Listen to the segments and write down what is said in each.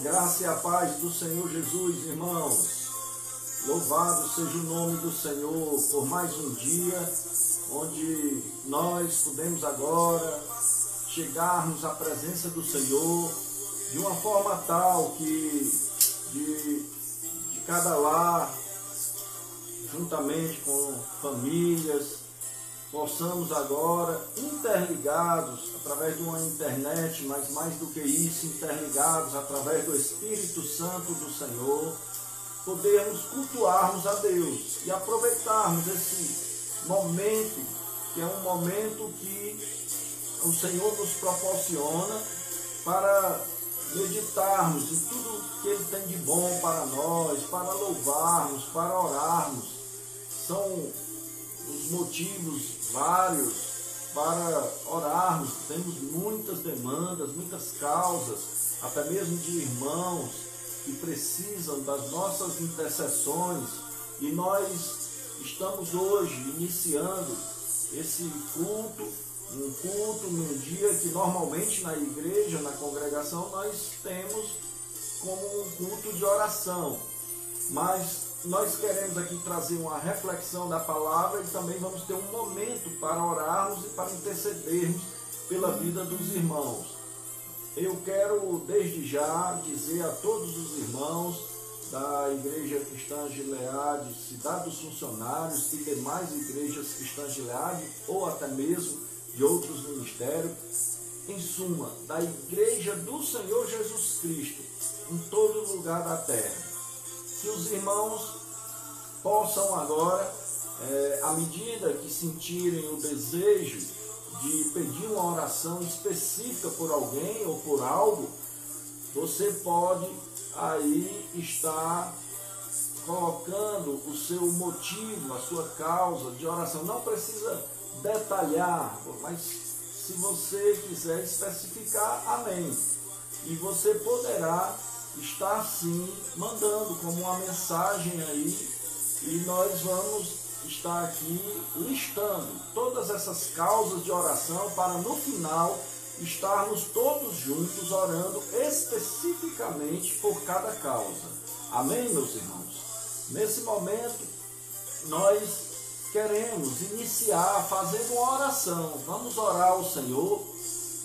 graça e a paz do Senhor Jesus, irmãos. Louvado seja o nome do Senhor por mais um dia, onde nós podemos agora chegarmos à presença do Senhor de uma forma tal que de cada lar, juntamente com famílias, possamos agora, interligados através de uma internet, mas mais do que isso, interligados através do Espírito Santo do Senhor, podermos cultuarmos a Deus e aproveitarmos esse momento, que é um momento que o Senhor nos proporciona para meditarmos em tudo que Ele tem de bom para nós, para louvarmos, para orarmos. São os motivos vários para orarmos. Temos muitas demandas, muitas causas, até mesmo de irmãos que precisam das nossas intercessões, e nós estamos hoje iniciando esse culto, um culto num dia que normalmente na igreja, na congregação, nós temos como um culto de oração, mas nós queremos aqui trazer uma reflexão da palavra e também vamos ter um momento para orarmos e para intercedermos pela vida dos irmãos. Eu quero desde já dizer a todos os irmãos da Igreja Cristã Gileade, Cidade dos Funcionários e demais igrejas cristãs Gileade, ou até mesmo de outros ministérios, em suma, da Igreja do Senhor Jesus Cristo, em todo lugar da terra. Que os irmãos possam agora, à medida que sentirem o desejo de pedir uma oração específica por alguém ou por algo, você pode aí estar colocando o seu motivo, a sua causa de oração. Não precisa detalhar, mas se você quiser especificar, amém. E você poderá estar sim mandando como uma mensagem aí, e nós vamos estar aqui listando todas essas causas de oração para no final estarmos todos juntos orando especificamente por cada causa. Amém, meus irmãos? Nesse momento nós queremos iniciar fazendo uma oração. Vamos orar ao Senhor.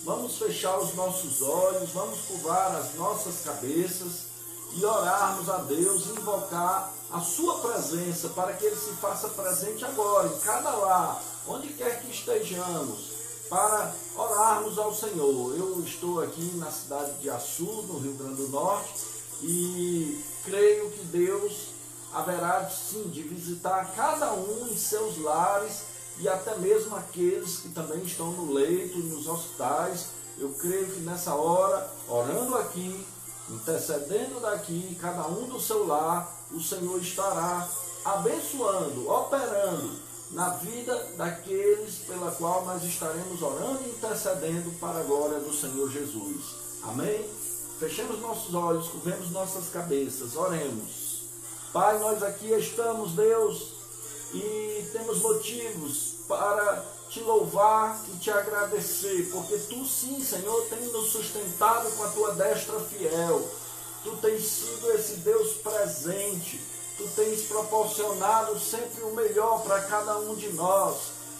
Vamos fechar os nossos olhos, vamos curvar as nossas cabeças e orarmos a Deus, invocar a sua presença para que Ele se faça presente agora, em cada lar, onde quer que estejamos, para orarmos ao Senhor. Eu estou aqui na cidade de Açu, no Rio Grande do Norte, e creio que Deus haverá sim de visitar cada um em seus lares, e até mesmo aqueles que também estão no leito, nos hospitais. Eu creio que nessa hora, orando aqui, intercedendo daqui, cada um do seu lar, o Senhor estará abençoando, operando na vida daqueles pela qual nós estaremos orando e intercedendo para a glória do Senhor Jesus. Amém? Fechemos nossos olhos, curvemos nossas cabeças, oremos. Pai, nós aqui estamos, Deus, e temos motivos para te louvar e te agradecer, porque tu sim, Senhor, tens nos sustentado com a tua destra fiel. Tu tens sido esse Deus presente, tu tens proporcionado sempre o melhor para cada um de nós.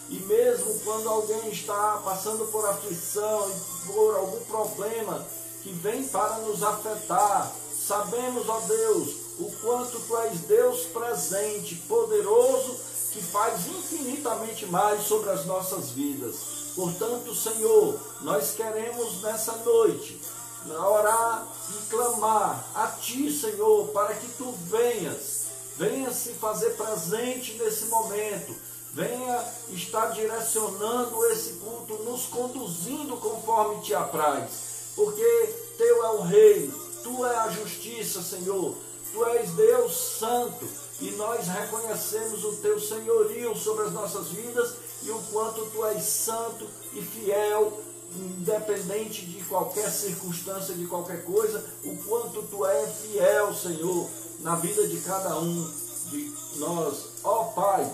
E mesmo quando alguém está passando por aflição e por algum problema que vem para nos afetar, sabemos, ó Deus, o quanto tu és Deus presente, poderoso, que faz infinitamente mais sobre as nossas vidas. Portanto, Senhor, nós queremos nessa noite orar e clamar a Ti, Senhor, para que Tu venha se fazer presente nesse momento, venha estar direcionando esse culto, nos conduzindo conforme Te apraz, porque Teu é o reino, Tu é a justiça, Senhor. Tu és Deus Santo, e nós reconhecemos o Teu senhorio sobre as nossas vidas e o quanto Tu és santo e fiel, independente de qualquer circunstância, de qualquer coisa, o quanto Tu és fiel, Senhor, na vida de cada um de nós. Ó Pai,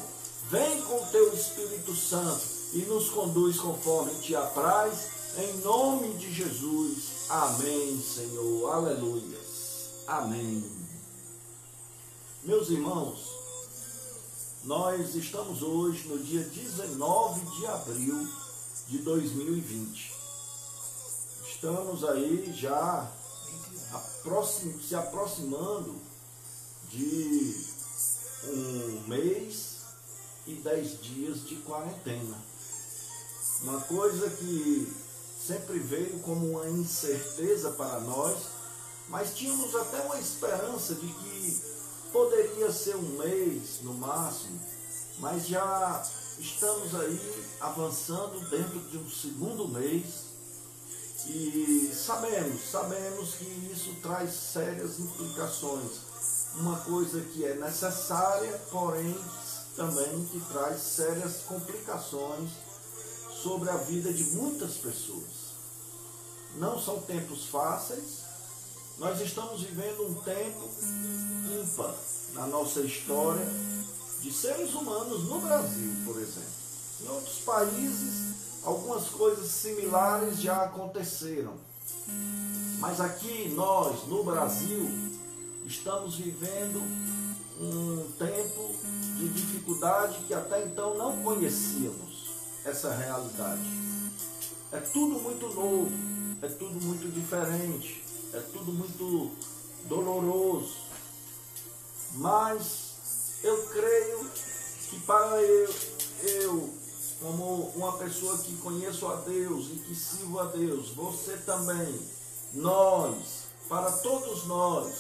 vem com o Teu Espírito Santo e nos conduz conforme Te apraz, em nome de Jesus. Amém, Senhor. Aleluia. Amém. Meus irmãos, nós estamos hoje no dia 19 de abril de 2020. Estamos aí já se aproximando de um mês e 10 dias de quarentena. Uma coisa que sempre veio como uma incerteza para nós, mas tínhamos até uma esperança de que poderia ser um mês no máximo, mas já estamos aí avançando dentro de um segundo mês e sabemos que isso traz sérias implicações. Uma coisa que é necessária, porém também que traz sérias complicações sobre a vida de muitas pessoas. Não são tempos fáceis. Nós estamos vivendo um tempo ímpar na nossa história de seres humanos no Brasil, por exemplo. Em outros países, algumas coisas similares já aconteceram. Mas aqui, nós, no Brasil, estamos vivendo um tempo de dificuldade que até então não conhecíamos essa realidade. É tudo muito novo, é tudo muito diferente. É tudo muito doloroso, mas eu creio que para eu, como uma pessoa que conheço a Deus e que sirvo a Deus, você também, nós, para todos nós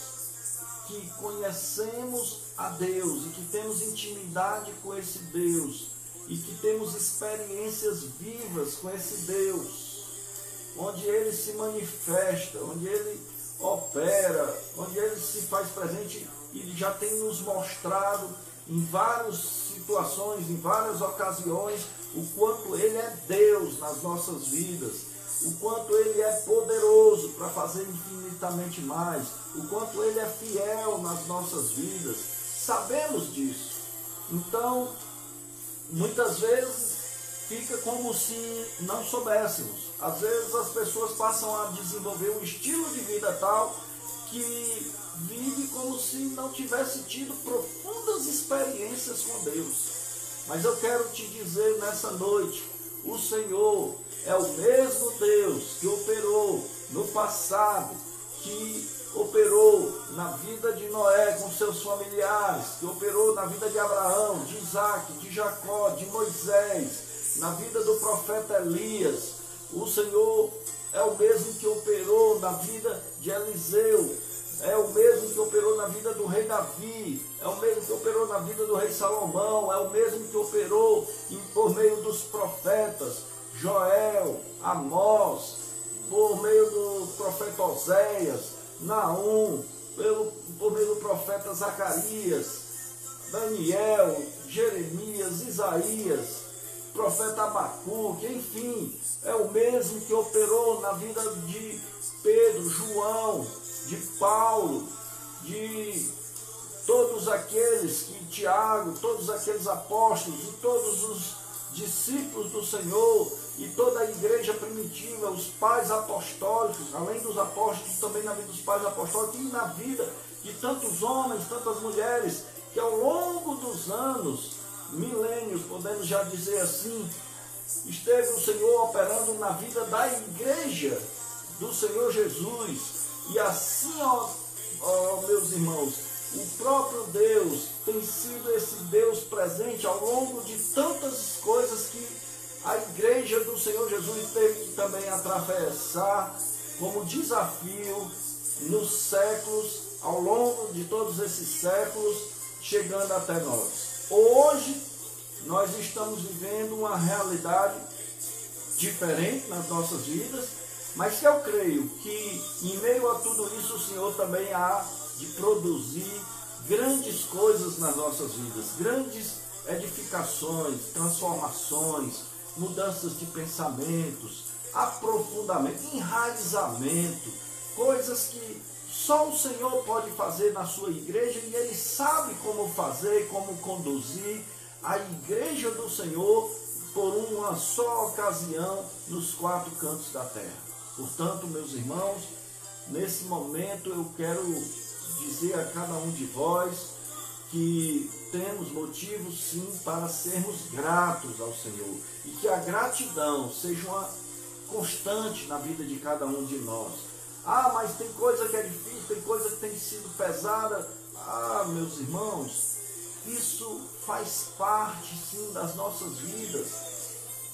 que conhecemos a Deus e que temos intimidade com esse Deus e que temos experiências vivas com esse Deus, onde Ele se manifesta, onde Ele opera, onde Ele se faz presente e já tem nos mostrado em várias situações, em várias ocasiões, o quanto Ele é Deus nas nossas vidas, o quanto Ele é poderoso para fazer infinitamente mais, o quanto Ele é fiel nas nossas vidas. Sabemos disso. Então, muitas vezes, fica como se não soubéssemos. Às vezes as pessoas passam a desenvolver um estilo de vida tal que vive como se não tivesse tido profundas experiências com Deus. Mas eu quero te dizer nessa noite, o Senhor é o mesmo Deus que operou no passado, que operou na vida de Noé com seus familiares, que operou na vida de Abraão, de Isaac, de Jacó, de Moisés, na vida do profeta Elias. O Senhor é o mesmo que operou na vida de Eliseu, é o mesmo que operou na vida do rei Davi, é o mesmo que operou na vida do rei Salomão, é o mesmo que operou por meio dos profetas Joel, Amós, por meio do profeta Oséias, Naum, por meio do profeta Zacarias, Daniel, Jeremias, Isaías, profeta Abacuque, enfim, é o mesmo que operou na vida de Pedro, João, de Paulo, de todos aqueles que Tiago, todos aqueles apóstolos e todos os discípulos do Senhor e toda a igreja primitiva, os pais apostólicos, além dos apóstolos, também na vida dos pais apostólicos e na vida de tantos homens, tantas mulheres, que ao longo dos anos, milênios, podemos já dizer assim, esteve o Senhor operando na vida da igreja do Senhor Jesus. E assim, ó, meus irmãos, o próprio Deus tem sido esse Deus presente ao longo de tantas coisas que a igreja do Senhor Jesus teve que também atravessar como desafio nos séculos, ao longo de todos esses séculos, chegando até nós. Hoje, nós estamos vivendo uma realidade diferente nas nossas vidas, mas que eu creio que em meio a tudo isso o Senhor também há de produzir grandes coisas nas nossas vidas, grandes edificações, transformações, mudanças de pensamentos, aprofundamento, enraizamento, coisas que só o Senhor pode fazer na sua igreja e Ele sabe como fazer, como conduzir a igreja do Senhor por uma só ocasião nos 4 cantos da terra. Portanto, meus irmãos, nesse momento eu quero dizer a cada um de vós que temos motivos sim para sermos gratos ao Senhor e que a gratidão seja uma constante na vida de cada um de nós. Ah, mas tem coisa que é difícil, tem coisa que tem sido pesada. Ah, meus irmãos, isso faz parte sim das nossas vidas.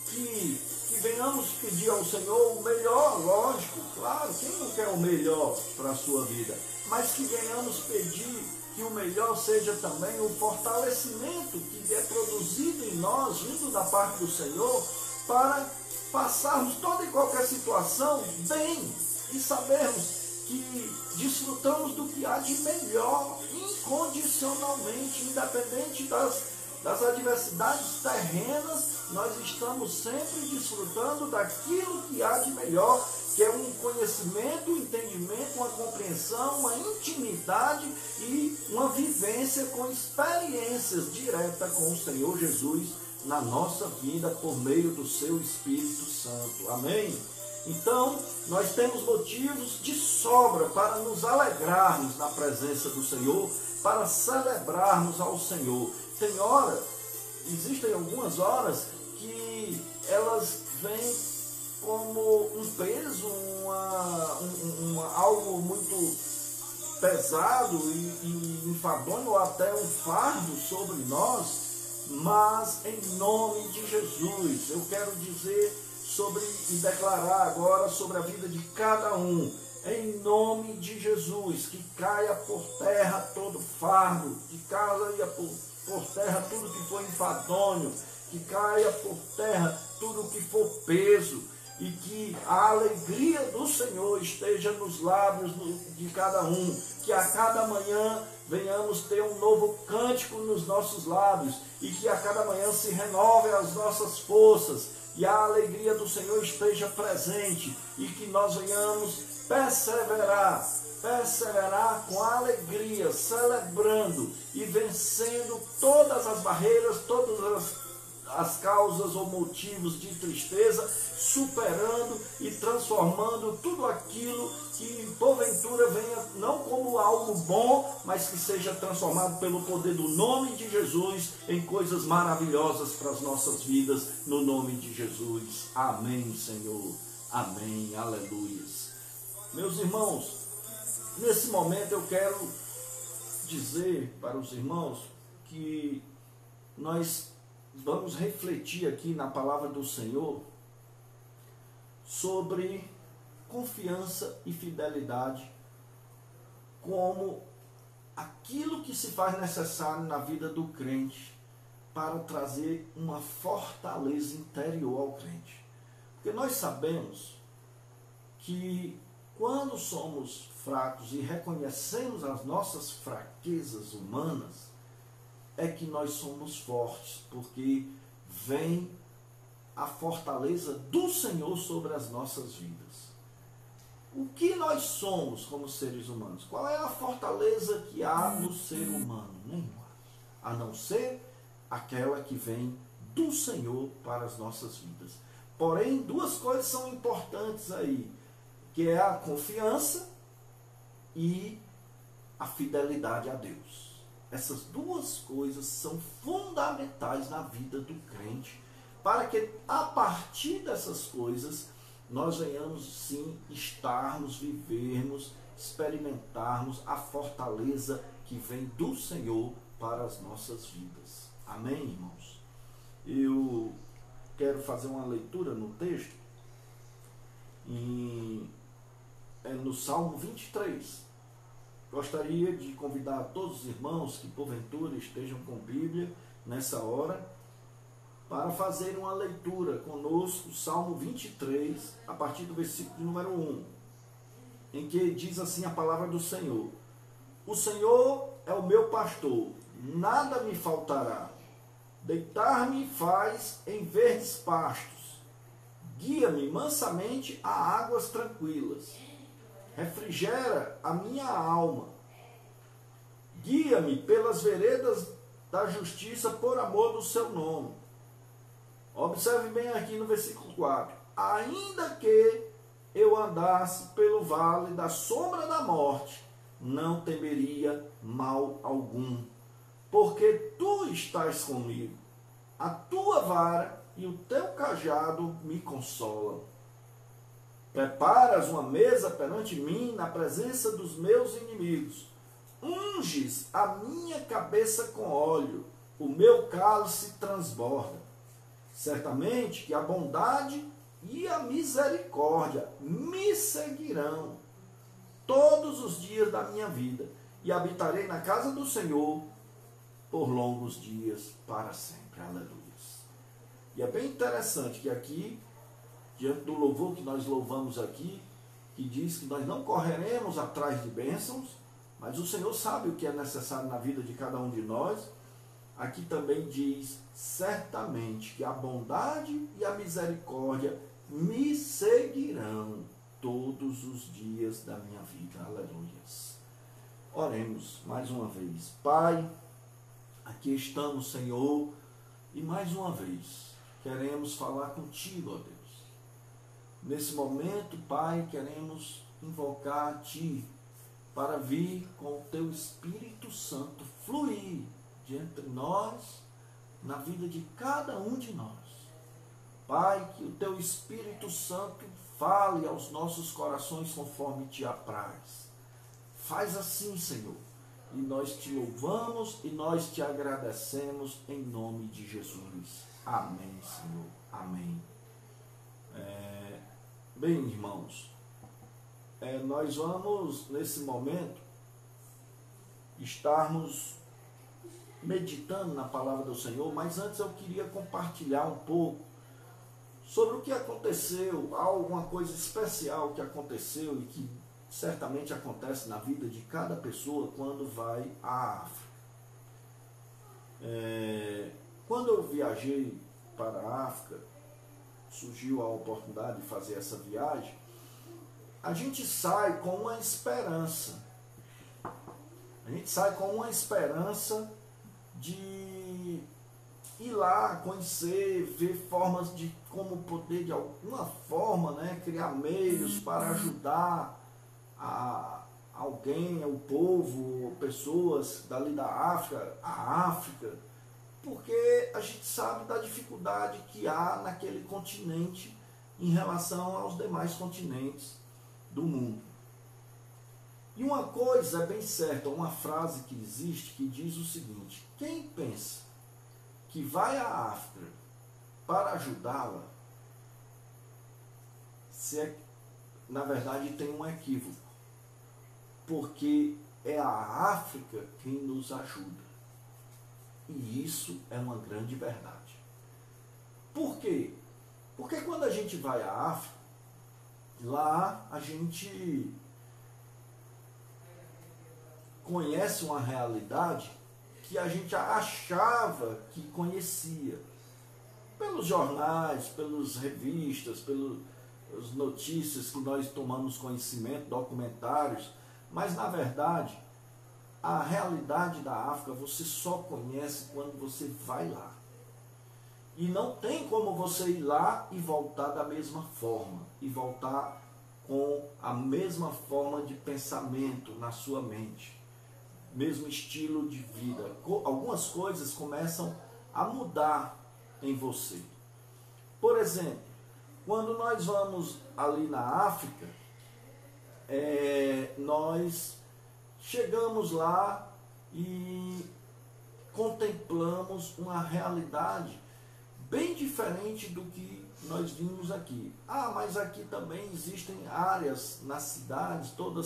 Que venhamos pedir ao Senhor o melhor, lógico, claro, quem não quer o melhor para a sua vida? Mas que venhamos pedir que o melhor seja também o fortalecimento que é produzido em nós, vindo da parte do Senhor, para passarmos toda e qualquer situação bem e sabermos que desfrutamos do que há de melhor, incondicionalmente, independente das adversidades terrenas, nós estamos sempre desfrutando daquilo que há de melhor, que é um conhecimento, um entendimento, uma compreensão, uma intimidade e uma vivência com experiências diretas com o Senhor Jesus na nossa vida por meio do seu Espírito Santo. Amém? Então, nós temos motivos de sobra para nos alegrarmos na presença do Senhor, para celebrarmos ao Senhor. Existem algumas horas que elas vêm como um peso, algo muito pesado e enfadonho, ou até um fardo sobre nós, mas em nome de Jesus, eu quero dizer e declarar agora sobre a vida de cada um, em nome de Jesus, que caia por terra todo fardo, que caia por terra tudo que for enfadonho, que caia por terra tudo que for peso, e que a alegria do Senhor esteja nos lábios de cada um, que a cada manhã venhamos ter um novo cântico nos nossos lábios, e que a cada manhã se renove as nossas forças, e a alegria do Senhor esteja presente, e que nós venhamos perseverar com alegria, celebrando e vencendo todas as barreiras, todas as causas ou motivos de tristeza, superando e transformando tudo aquilo que porventura venha não como algo bom, mas que seja transformado pelo poder do nome de Jesus em coisas maravilhosas para as nossas vidas, no nome de Jesus. Amém, Senhor. Amém. Aleluia. Meus irmãos, nesse momento eu quero dizer para os irmãos que nós vamos refletir aqui na palavra do Senhor sobre confiança e fidelidade como aquilo que se faz necessário na vida do crente para trazer uma fortaleza interior ao crente. Porque nós sabemos que quando somos fracos e reconhecemos as nossas fraquezas humanas, é que nós somos fortes, porque vem a fortaleza do Senhor sobre as nossas vidas. O que nós somos como seres humanos? Qual é a fortaleza que há no ser humano? Nenhuma. A não ser aquela que vem do Senhor para as nossas vidas. Porém, duas coisas são importantes aí, que é a confiança e a fidelidade a Deus. Essas duas coisas são fundamentais na vida do crente, para que a partir dessas coisas nós venhamos sim estarmos, vivermos, experimentarmos a fortaleza que vem do Senhor para as nossas vidas. Amém, irmãos? Eu quero fazer uma leitura no texto, no Salmo 23. Gostaria de convidar todos os irmãos que porventura estejam com Bíblia nessa hora para fazer uma leitura conosco, Salmo 23, a partir do versículo número 1, em que diz assim a palavra do Senhor: O Senhor é o meu pastor, nada me faltará. Deitar-me faz em verdes pastos, guia-me mansamente a águas tranquilas. Refrigera a minha alma. Guia-me pelas veredas da justiça por amor do seu nome. Observe bem aqui no versículo 4. Ainda que eu andasse pelo vale da sombra da morte, não temeria mal algum, porque tu estás comigo. A tua vara e o teu cajado me consolam. Preparas uma mesa perante mim na presença dos meus inimigos. Unges a minha cabeça com óleo, o meu cálice transborda. Certamente que a bondade e a misericórdia me seguirão todos os dias da minha vida, e habitarei na casa do Senhor por longos dias para sempre. Aleluia. E é bem interessante que aqui, diante do louvor que nós louvamos aqui, que diz que nós não correremos atrás de bênçãos, mas o Senhor sabe o que é necessário na vida de cada um de nós. Aqui também diz, certamente que a bondade e a misericórdia me seguirão todos os dias da minha vida. Aleluia. Oremos mais uma vez. Pai, aqui estamos, Senhor, e mais uma vez queremos falar contigo, ó Deus. Nesse momento, Pai, queremos invocar a Ti para vir com o Teu Espírito Santo fluir de entre nós, na vida de cada um de nós. Pai, que o Teu Espírito Santo fale aos nossos corações conforme Te apraz. Faz assim, Senhor, e nós Te louvamos e nós Te agradecemos em nome de Jesus. Amém, Senhor. Amém. Bem, irmãos, nós vamos, nesse momento, estarmos meditando na palavra do Senhor, mas antes eu queria compartilhar um pouco sobre o que aconteceu, alguma coisa especial que aconteceu e que certamente acontece na vida de cada pessoa quando vai à África. Quando eu viajei para a África, surgiu a oportunidade de fazer essa viagem, a gente sai com uma esperança. A gente sai com uma esperança de ir lá, conhecer, ver formas de como poder, de alguma forma, criar meios para ajudar alguém, o povo, pessoas dali da África, a África, porque a gente sabe da dificuldade que há naquele continente em relação aos demais continentes do mundo. E uma coisa é bem certa, uma frase que existe que diz o seguinte: quem pensa que vai à África para ajudá-la, na verdade tem um equívoco, porque é a África quem nos ajuda. E isso é uma grande verdade. Por quê? Porque quando a gente vai à África, lá a gente conhece uma realidade que a gente achava que conhecia. Pelos jornais, pelas revistas, pelas notícias que nós tomamos conhecimento, documentários, mas na verdade, a realidade da África você só conhece quando você vai lá. E não tem como você ir lá e voltar da mesma forma, e voltar com a mesma forma de pensamento na sua mente, mesmo estilo de vida. Algumas coisas começam a mudar em você. Por exemplo, quando nós vamos ali na África, nós chegamos lá e contemplamos uma realidade bem diferente do que nós vimos aqui. Mas aqui também existem áreas nas cidades, toda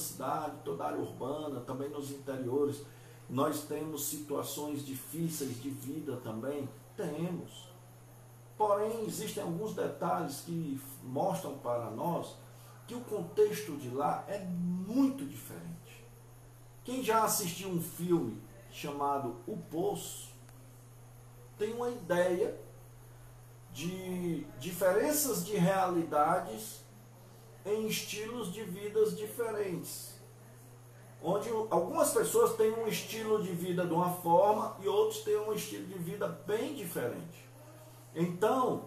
área urbana, também nos interiores. Nós temos situações difíceis de vida também? Temos. Porém, existem alguns detalhes que mostram para nós que o contexto de lá é muito diferente. Quem já assistiu um filme chamado O Poço tem uma ideia de diferenças de realidades em estilos de vidas diferentes, onde algumas pessoas têm um estilo de vida de uma forma e outros têm um estilo de vida bem diferente. Então,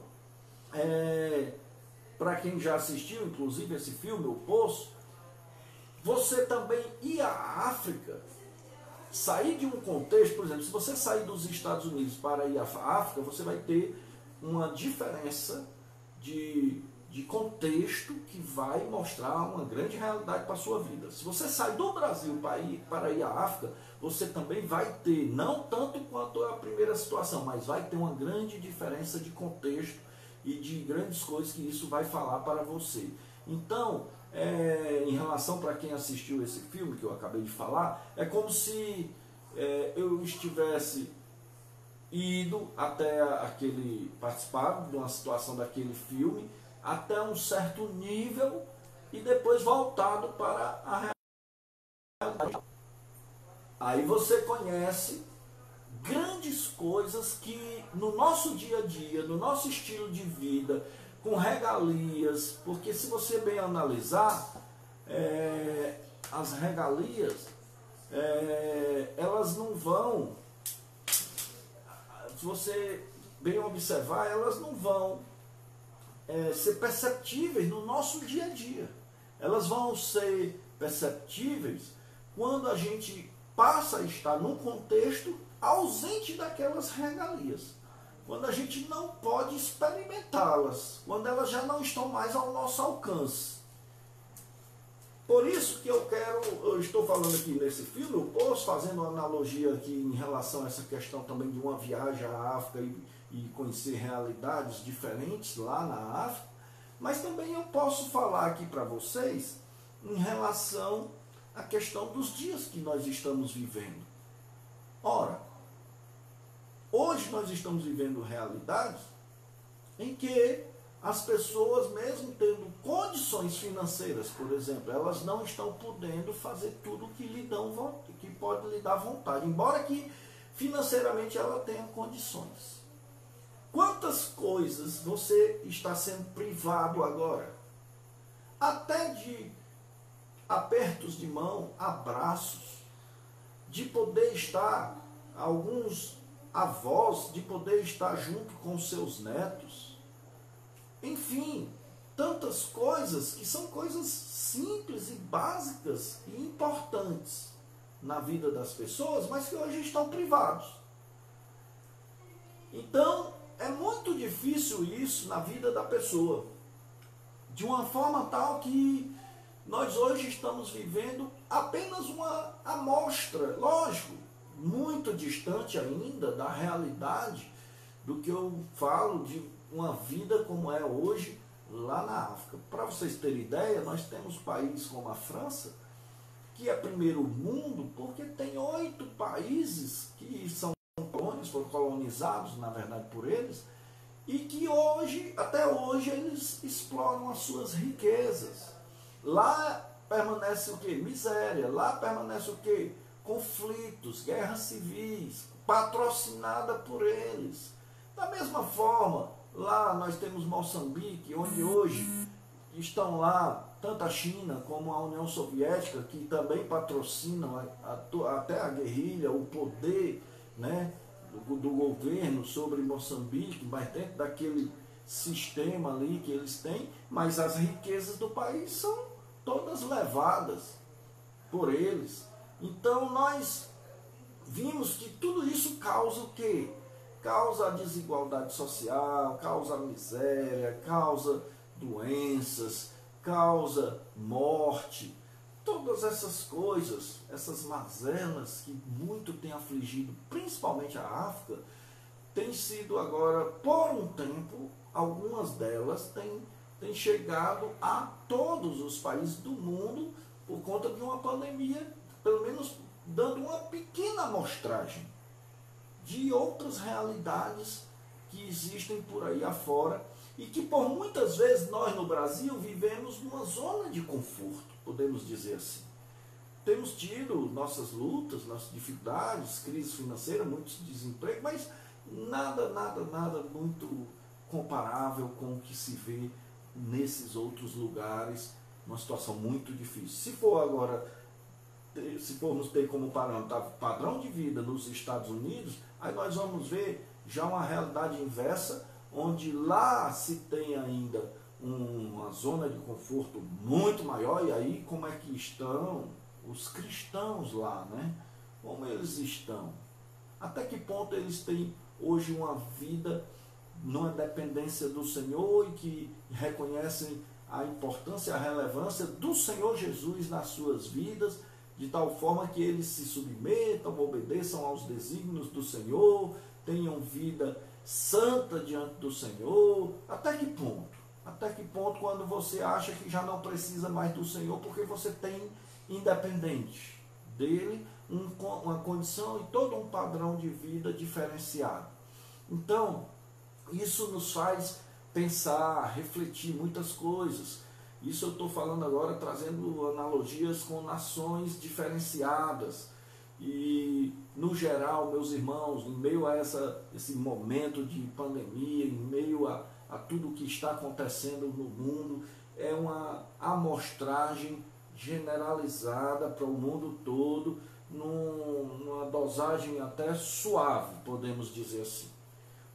para quem já assistiu, inclusive, esse filme, O Poço, você também ir à África, sair de um contexto, por exemplo, se você sair dos Estados Unidos para ir à África, você vai ter uma diferença de contexto que vai mostrar uma grande realidade para a sua vida. Se você sai do Brasil para ir à África, você também vai ter, não tanto quanto a primeira situação, mas vai ter uma grande diferença de contexto e de grandes coisas que isso vai falar para você. Então, em relação para quem assistiu esse filme que eu acabei de falar, é como se eu estivesse ido até participado de uma situação daquele filme, até um certo nível, e depois voltado para a realidade. Aí você conhece grandes coisas que no nosso dia a dia, no nosso estilo de vida, com regalias, porque se você bem analisar, as regalias, elas não vão, se você bem observar, elas não vão ser perceptíveis no nosso dia a dia. Elas vão ser perceptíveis quando a gente passa a estar num contexto ausente daquelas regalias, quando a gente não pode experimentá-las, quando elas já não estão mais ao nosso alcance. Por isso que eu estou falando aqui nesse filme, eu posso fazendo uma analogia aqui em relação a essa questão também de uma viagem à África e conhecer realidades diferentes lá na África, mas também eu posso falar aqui para vocês em relação à questão dos dias que nós estamos vivendo. Ora, hoje nós estamos vivendo realidades em que as pessoas, mesmo tendo condições financeiras, por exemplo, elas não estão podendo fazer tudo que pode lhe dar vontade, embora que financeiramente ela tenha condições. Quantas coisas você está sendo privado agora? Até de apertos de mão, abraços, de poder estar, alguns avós, de poder estar junto com seus netos. Enfim, tantas coisas que são coisas simples e básicas e importantes na vida das pessoas, mas que hoje estão privados. Então, é muito difícil isso na vida da pessoa, de uma forma tal que nós hoje estamos vivendo apenas uma amostra, lógico, muito distante ainda da realidade do que eu falo de uma vida como é hoje lá na África. Para vocês terem ideia, nós temos países como a França, que é primeiro mundo, porque tem 8 países que são colônias, foram colonizados, na verdade, por eles, e que hoje, até hoje, eles exploram as suas riquezas. Lá permanece o quê? Miséria. Lá permanece o quê? Conflitos, guerras civis, patrocinada por eles. Da mesma forma, lá nós temos Moçambique, onde hoje estão lá tanto a China como a União Soviética, que também patrocinam até a guerrilha, o poder, né, do governo sobre Moçambique, mas dentro daquele sistema ali que eles têm, mas as riquezas do país são todas levadas por eles. Então nós vimos que tudo isso causa o quê? Causa a desigualdade social, causa a miséria, causa doenças, causa morte. Todas essas coisas, essas mazelas que muito têm afligido, principalmente a África, tem sido agora, por um tempo, algumas delas têm chegado a todos os países do mundo por conta de uma pandemia, pelo menos dando uma pequena amostragem de outras realidades que existem por aí afora e que por muitas vezes nós no Brasil vivemos numa zona de conforto, podemos dizer assim. Temos tido nossas lutas, nossas dificuldades, crise financeira, muitos desemprego, mas nada muito comparável com o que se vê nesses outros lugares, uma situação muito difícil. Se for agora, se formos ter como padrão de vida nos Estados Unidos, aí nós vamos ver já uma realidade inversa, onde lá se tem ainda uma zona de conforto muito maior. E aí, como é que estão os cristãos lá, né? Como eles estão? Até que ponto eles têm hoje uma vida numa dependência do Senhor e que reconhecem a importância e a relevância do Senhor Jesus nas suas vidas, de tal forma que eles se submetam, obedeçam aos desígnios do Senhor, tenham vida santa diante do Senhor. Até que ponto? Até que ponto quando você acha que já não precisa mais do Senhor, porque você tem independente dele uma condição e todo um padrão de vida diferenciado. Então, isso nos faz pensar, refletir muitas coisas. Isso eu estou falando agora, trazendo analogias com nações diferenciadas. E, no geral, meus irmãos, em meio a esse momento de pandemia, em meio a tudo que está acontecendo no mundo, é uma amostragem generalizada para o mundo todo, numa dosagem até suave, podemos dizer assim.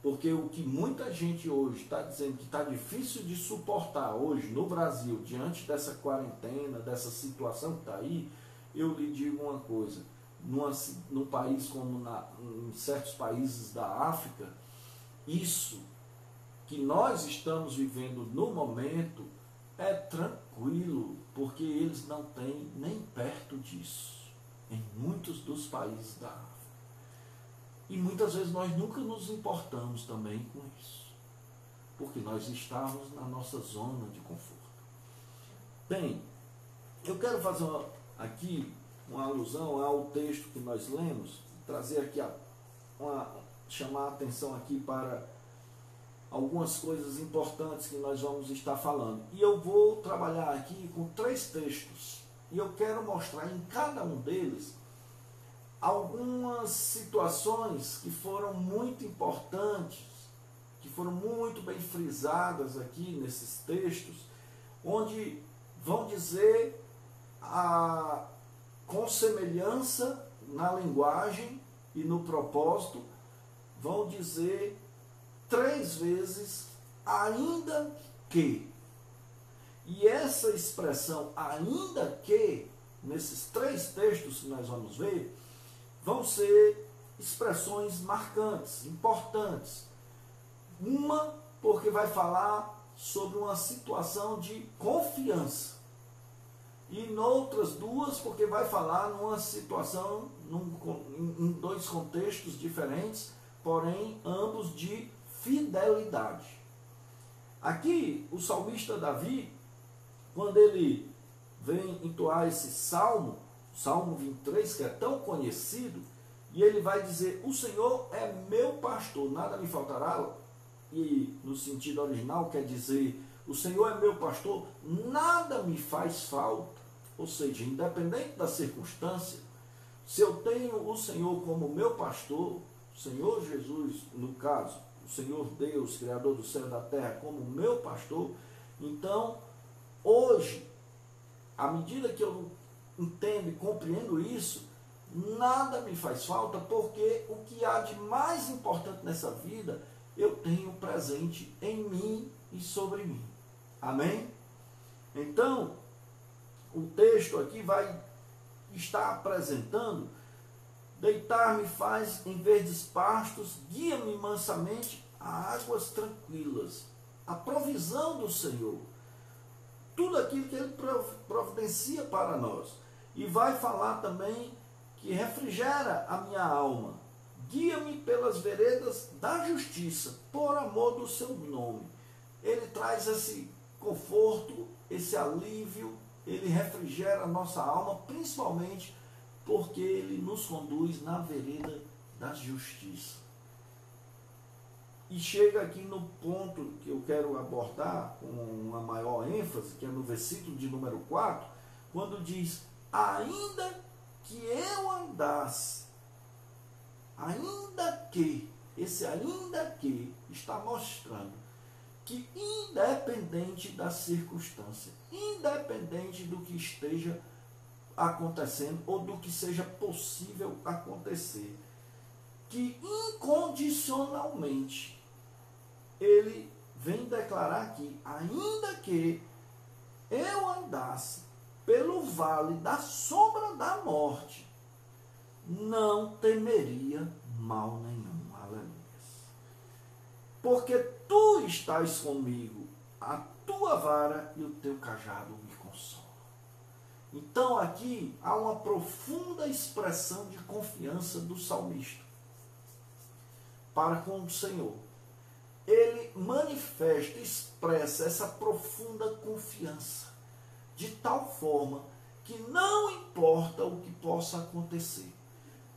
Porque o que muita gente hoje está dizendo que está difícil de suportar hoje no Brasil, diante dessa quarentena, dessa situação que está aí, eu lhe digo uma coisa: num país como em certos países da África, isso que nós estamos vivendo no momento é tranquilo, porque eles não têm nem perto disso, em muitos dos países da África. E muitas vezes nós nunca nos importamos também com isso, porque nós estamos na nossa zona de conforto. Bem, eu quero fazer aqui uma alusão ao texto que nós lemos, trazer aqui chamar a atenção aqui para algumas coisas importantes que nós vamos estar falando. E eu vou trabalhar aqui com 3 textos, e eu quero mostrar em cada um deles algumas situações que foram muito importantes, que foram muito bem frisadas aqui nesses textos, onde vão dizer, com semelhança na linguagem e no propósito, vão dizer 3 vezes, ainda que. E essa expressão, ainda que, nesses 3 textos que nós vamos ver, vão ser expressões marcantes, importantes. Uma, porque vai falar sobre uma situação de confiança. E noutras 2, porque vai falar numa situação, em 2 contextos diferentes, porém ambos de fidelidade. Aqui, o salmista Davi, quando ele vem entoar esse salmo, Salmo 23, que é tão conhecido, e ele vai dizer: o Senhor é meu pastor, nada me faltará. E no sentido original quer dizer: o Senhor é meu pastor, nada me faz falta. Ou seja, independente da circunstância, se eu tenho o Senhor como meu pastor, o Senhor Jesus, no caso, o Senhor Deus, Criador do céu e da terra, como meu pastor, então, hoje, à medida que eu entendo e compreendo isso, nada me faz falta, porque o que há de mais importante nessa vida eu tenho presente em mim e sobre mim. Amém? Então, o texto aqui vai estar apresentando: deitar-me faz em verdes pastos, guia-me mansamente a águas tranquilas. A provisão do Senhor, tudo aquilo que Ele providencia para nós. E vai falar também que refrigera a minha alma. Guia-me pelas veredas da justiça, por amor do seu nome. Ele traz esse conforto, esse alívio, ele refrigera a nossa alma, principalmente porque ele nos conduz na vereda da justiça. E chega aqui no ponto que eu quero abordar com uma maior ênfase, que é no versículo de número 4, quando diz: ainda que eu andasse, ainda que, esse ainda que está mostrando que independente da circunstância, independente do que esteja acontecendo ou do que seja possível acontecer, que incondicionalmente ele vem declarar aqui: ainda que eu andasse pelo vale da sombra da morte, não temeria mal nenhum. Aleluia. Porque tu estás comigo, a tua vara e o teu cajado me consolam. Então aqui há uma profunda expressão de confiança do salmista para com o Senhor. Ele manifesta, expressa essa profunda confiança, de tal forma que não importa o que possa acontecer,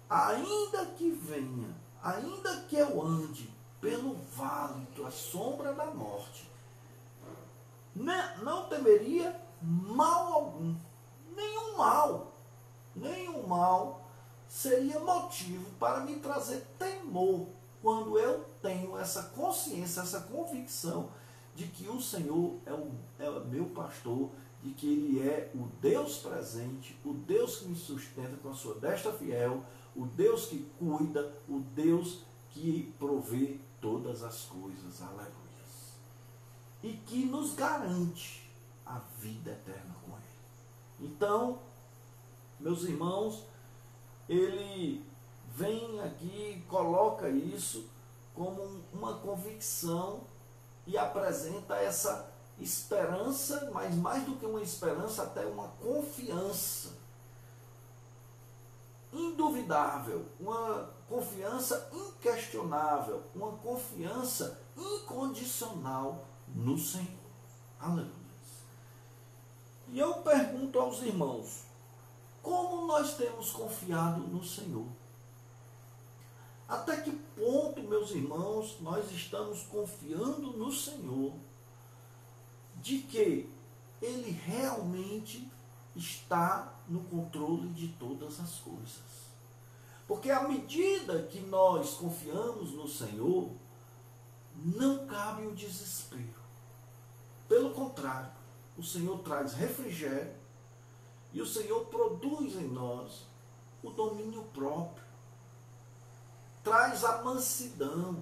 ainda que venha, ainda que eu ande pelo vale da sombra da morte, não temeria mal algum. Nenhum mal seria motivo para me trazer temor, quando eu tenho essa consciência, essa convicção de que o Senhor é o meu pastor, de que Ele é o Deus presente, o Deus que me sustenta com a sua destra fiel, o Deus que cuida, o Deus que provê todas as coisas. Aleluia. E que nos garante a vida eterna com Ele. Então, meus irmãos, ele vem aqui e coloca isso como uma convicção e apresenta essa esperança, mas mais do que uma esperança, até uma confiança induvidável, uma confiança inquestionável, uma confiança incondicional no Senhor. Aleluia. E eu pergunto aos irmãos, como nós temos confiado no Senhor? Até que ponto, meus irmãos, nós estamos confiando no Senhor, de que Ele realmente está no controle de todas as coisas? Porque à medida que nós confiamos no Senhor, não cabe o desespero. Pelo contrário, o Senhor traz refrigério e o Senhor produz em nós o domínio próprio. Traz a mansidão,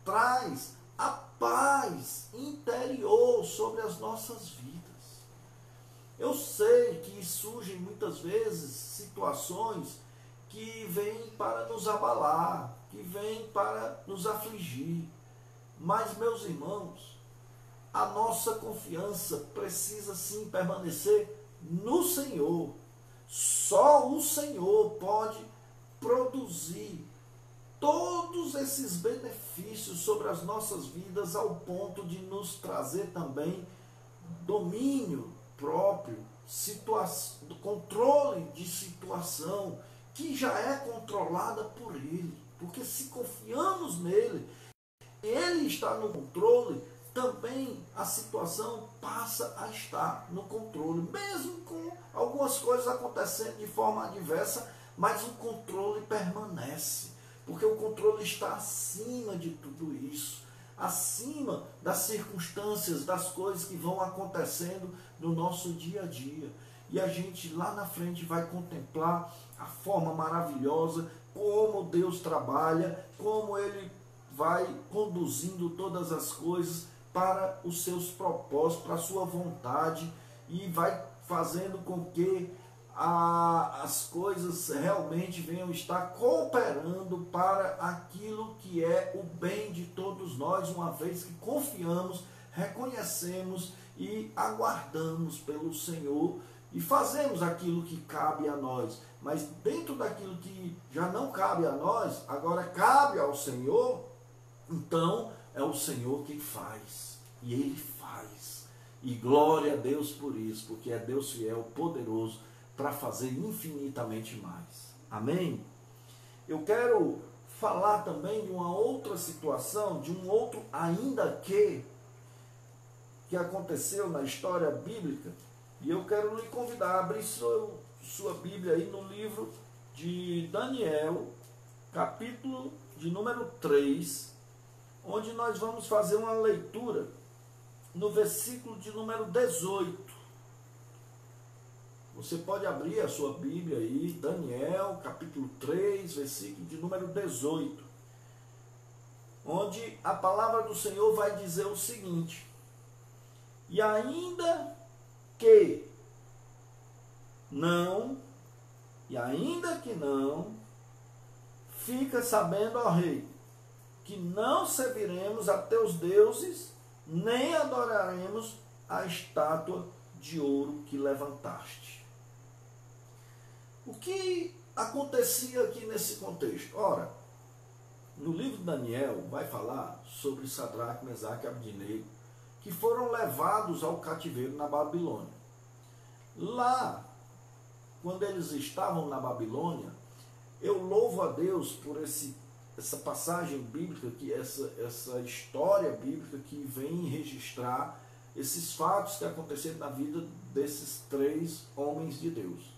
traz a paz interior sobre as nossas vidas. Eu sei que surgem muitas vezes situações que vêm para nos abalar, que vêm para nos afligir. Mas, meus irmãos, a nossa confiança precisa sim permanecer no Senhor. Só o Senhor pode produzir todos esses benefícios sobre as nossas vidas, ao ponto de nos trazer também domínio próprio, controle de situação que já é controlada por Ele. Porque se confiamos nele, Ele está no controle, também a situação passa a estar no controle, mesmo com algumas coisas acontecendo de forma adversa, mas o controle permanece. Porque o controle está acima de tudo isso, acima das circunstâncias, das coisas que vão acontecendo no nosso dia a dia. E a gente lá na frente vai contemplar a forma maravilhosa, como Deus trabalha, como Ele vai conduzindo todas as coisas para os seus propósitos, para a sua vontade, e vai fazendo com que as coisas realmente venham estar cooperando para aquilo que é o bem de todos nós, uma vez que confiamos, reconhecemos e aguardamos pelo Senhor e fazemos aquilo que cabe a nós. Mas dentro daquilo que já não cabe a nós, agora cabe ao Senhor, então é o Senhor quem faz, e Ele faz. E glória a Deus por isso, porque é Deus fiel, poderoso, para fazer infinitamente mais. Amém? Eu quero falar também de uma outra situação, de um outro ainda que aconteceu na história bíblica, e eu quero lhe convidar a abrir sua Bíblia aí no livro de Daniel, capítulo de número 3, onde nós vamos fazer uma leitura no versículo de número 18. Você pode abrir a sua Bíblia aí, Daniel, capítulo 3, versículo de número 18. onde a palavra do Senhor vai dizer o seguinte: e ainda que não, fica sabendo, ó rei, que não serviremos a teus deuses, nem adoraremos a estátua de ouro que levantaste. O que acontecia aqui nesse contexto? Ora, no livro de Daniel vai falar sobre Sadraque, Mesaque e Abdenego, que foram levados ao cativeiro na Babilônia. Lá, quando eles estavam na Babilônia, eu louvo a Deus por essa passagem bíblica, essa história bíblica que vem registrar esses fatos que aconteceram na vida desses 3 homens de Deus.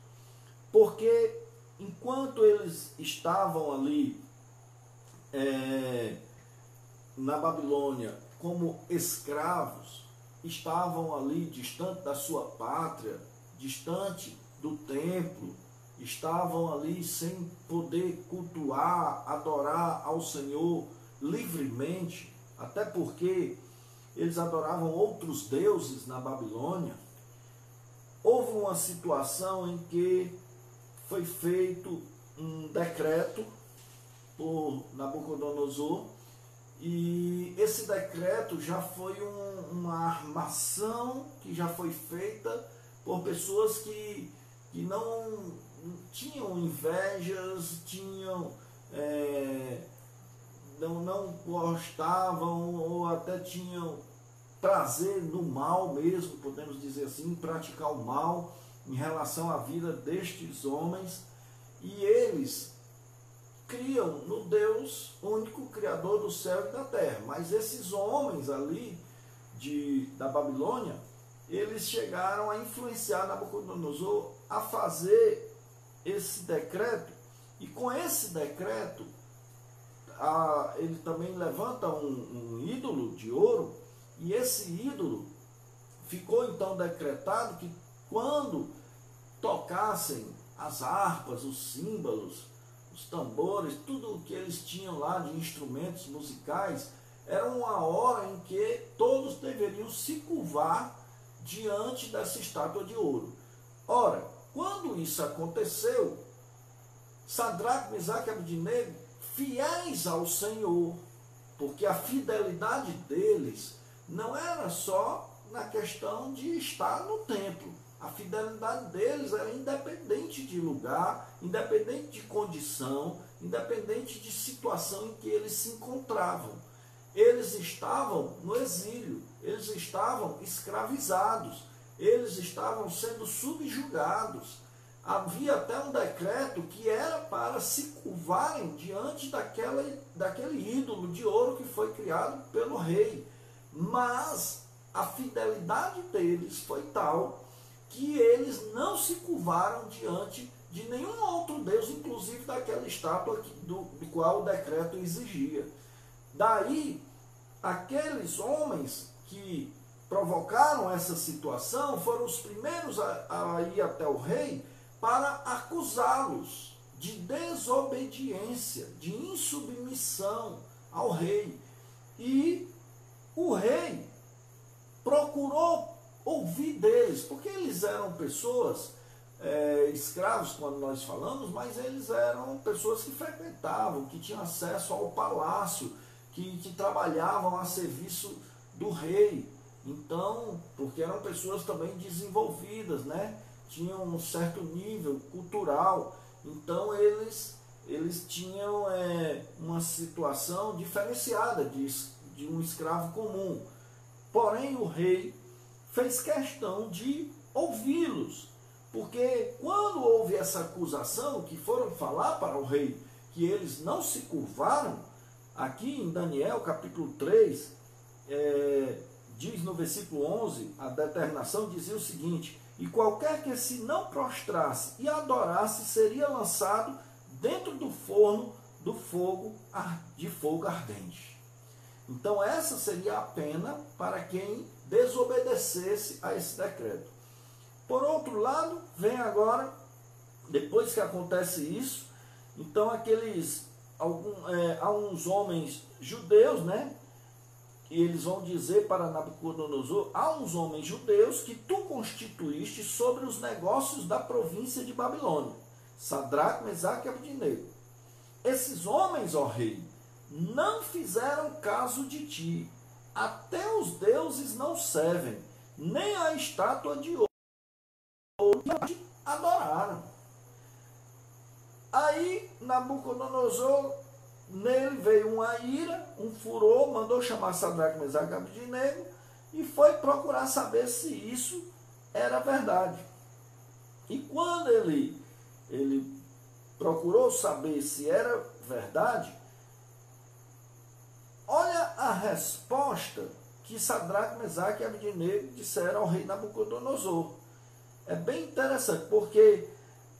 Porque enquanto eles estavam ali na Babilônia como escravos, estavam ali distante da sua pátria, distante do templo, estavam ali sem poder cultuar, adorar ao Senhor livremente, até porque eles adoravam outros deuses na Babilônia. Houve uma situação em que foi feito um decreto por Nabucodonosor, e esse decreto já foi uma armação que já foi feita por pessoas que não tinham invejas, não gostavam ou até tinham prazer no mal mesmo, podemos dizer assim, em praticar o mal em relação à vida destes homens, e eles criam no Deus único, Criador do céu e da terra. Mas esses homens ali da Babilônia, eles chegaram a influenciar Nabucodonosor a fazer esse decreto, e com esse decreto ele também levanta um ídolo de ouro, e esse ídolo ficou então decretado que quando tocassem as harpas, os símbolos, os tambores, tudo o que eles tinham lá de instrumentos musicais, era uma hora em que todos deveriam se curvar diante dessa estátua de ouro. Ora, quando isso aconteceu, Sadraque, Mesaque e Abdenego, fiéis ao Senhor, porque a fidelidade deles não era só na questão de estar no templo. A fidelidade deles era independente de lugar, independente de condição, independente de situação em que eles se encontravam. Eles estavam no exílio, eles estavam escravizados, eles estavam sendo subjugados. Havia até um decreto que era para se curvarem diante daquele ídolo de ouro que foi criado pelo rei. Mas a fidelidade deles foi tal que eles não se curvaram diante de nenhum outro Deus, inclusive daquela estátua do qual o decreto exigia. Daí, aqueles homens que provocaram essa situação foram os primeiros a ir até o rei para acusá-los de desobediência, de insubmissão ao rei. E o rei procurou ouvir deles, porque eles eram pessoas, escravos quando nós falamos, mas eles eram pessoas que frequentavam, que tinham acesso ao palácio, que trabalhavam a serviço do rei. Então, porque eram pessoas também desenvolvidas, né? Tinham um certo nível cultural, então eles tinham uma situação diferenciada de um escravo comum. Porém, o rei fez questão de ouvi-los, porque quando houve essa acusação, que foram falar para o rei que eles não se curvaram, aqui em Daniel capítulo 3, diz no versículo 11, a determinação dizia o seguinte: e qualquer que se não prostrasse e adorasse seria lançado dentro do forno de fogo ardente. Então essa seria a pena para quem desobedecesse a esse decreto. Por outro lado, vem agora, depois que acontece isso, então aqueles há uns homens judeus, né? E eles vão dizer para Nabucodonosor: há uns homens judeus que tu constituíste sobre os negócios da província de Babilônia, Sadraque, Mesaque e Abdenego. Esses homens, ó rei, não fizeram caso de ti, até os deuses não servem, nem a estátua de ouro que adoraram. Aí Nabucodonosor, nele veio uma ira, um furor, mandou chamar Sadraque, Mesaque e Abdenego e foi procurar saber se isso era verdade. E quando ele procurou saber se era verdade, olha a resposta que Sadraque, Mesaque e Abdenego disseram ao rei Nabucodonosor. É bem interessante, porque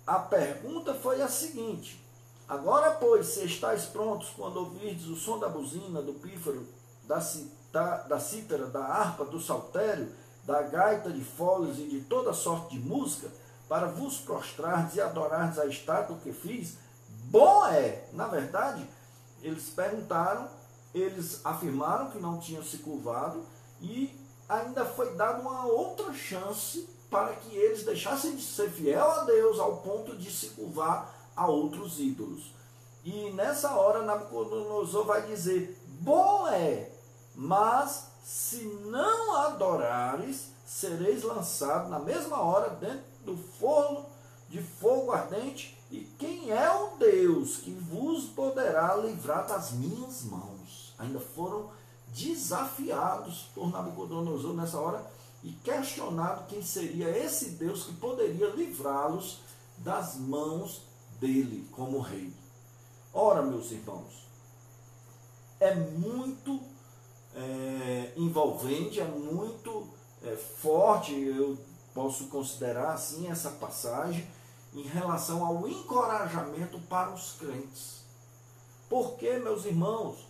a pergunta foi a seguinte: agora, pois, se estáis prontos quando ouvirdes o som da buzina, do pífaro, da cítara, da harpa, do saltério, da gaita de foles e de toda sorte de música, para vos prostrardes e adorardes a estátua que fiz, bom é. Na verdade, eles perguntaram, eles afirmaram que não tinham se curvado e ainda foi dada uma outra chance para que eles deixassem de ser fiel a Deus ao ponto de se curvar a outros ídolos. E nessa hora Nabucodonosor vai dizer: bom é, mas se não adorares, sereis lançado na mesma hora dentro do forno de fogo ardente, e quem é o Deus que vos poderá livrar das minhas mãos? Ainda foram desafiados por Nabucodonosor nessa hora e questionado quem seria esse Deus que poderia livrá-los das mãos dele como rei. Ora, meus irmãos, é muito envolvente, é muito forte, eu posso considerar assim essa passagem, em relação ao encorajamento para os crentes. Porque, meus irmãos,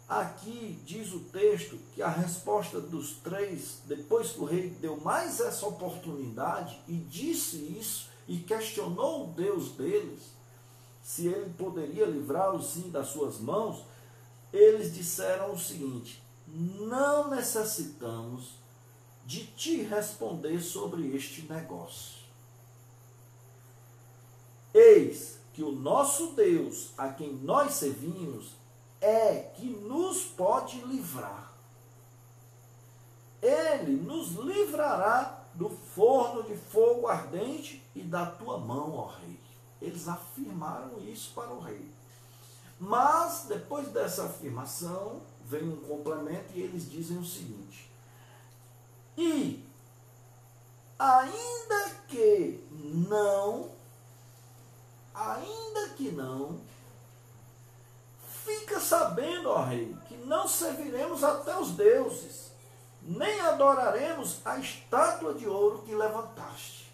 aqui diz o texto que a resposta dos três, depois que o rei deu mais essa oportunidade e disse isso, e questionou o Deus deles, se ele poderia livrá-los sim das suas mãos, eles disseram o seguinte: não necessitamos de te responder sobre este negócio. Eis que o nosso Deus, a quem nós servimos, é que nos pode livrar. Ele nos livrará do forno de fogo ardente e da tua mão, ó rei. Eles afirmaram isso para o rei. Mas, depois dessa afirmação, vem um complemento e eles dizem o seguinte: e, ainda que não, fica sabendo, ó rei, que não serviremos a teus deuses, nem adoraremos a estátua de ouro que levantaste.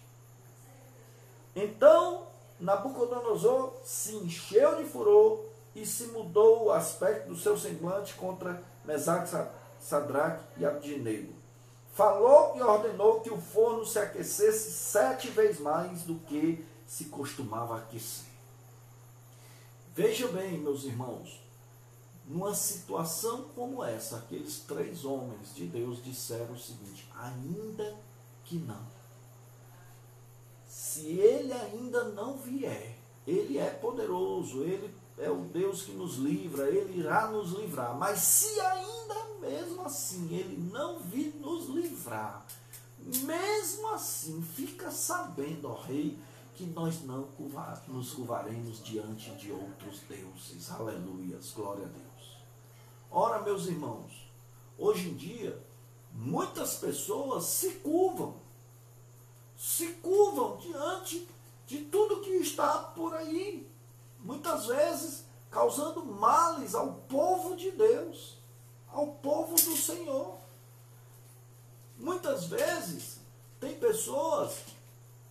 Então Nabucodonosor se encheu de furor e se mudou o aspecto do seu semblante contra Mesaque, Sadraque e Abdenego. Falou e ordenou que o forno se aquecesse 7 vezes mais do que se costumava aquecer. Veja bem, meus irmãos, numa situação como essa, aqueles 3 homens de Deus disseram o seguinte: ainda que não. Se ele ainda não vier, ele é poderoso, ele é o Deus que nos livra, ele irá nos livrar. Mas se ainda mesmo assim ele não vir nos livrar, mesmo assim, fica sabendo, ó rei, que nós não nos curvaremos diante de outros deuses. Aleluias, glória a Deus. Ora, meus irmãos, hoje em dia, muitas pessoas se curvam diante de tudo que está por aí, muitas vezes causando males ao povo de Deus, ao povo do Senhor. Muitas vezes tem pessoas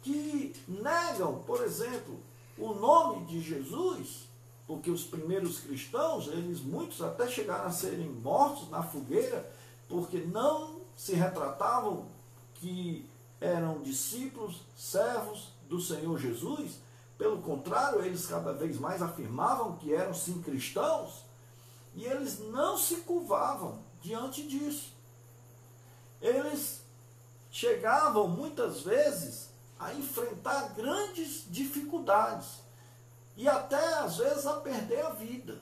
que negam, por exemplo, o nome de Jesus, porque os primeiros cristãos, muitos até chegaram a serem mortos na fogueira, porque não se retratavam que eram discípulos, servos do Senhor Jesus, Pelo contrário, eles cada vez mais afirmavam que eram sim cristãos e eles não se curvavam diante disso. Eles chegavam muitas vezes a enfrentar grandes dificuldades e até às vezes a perder a vida,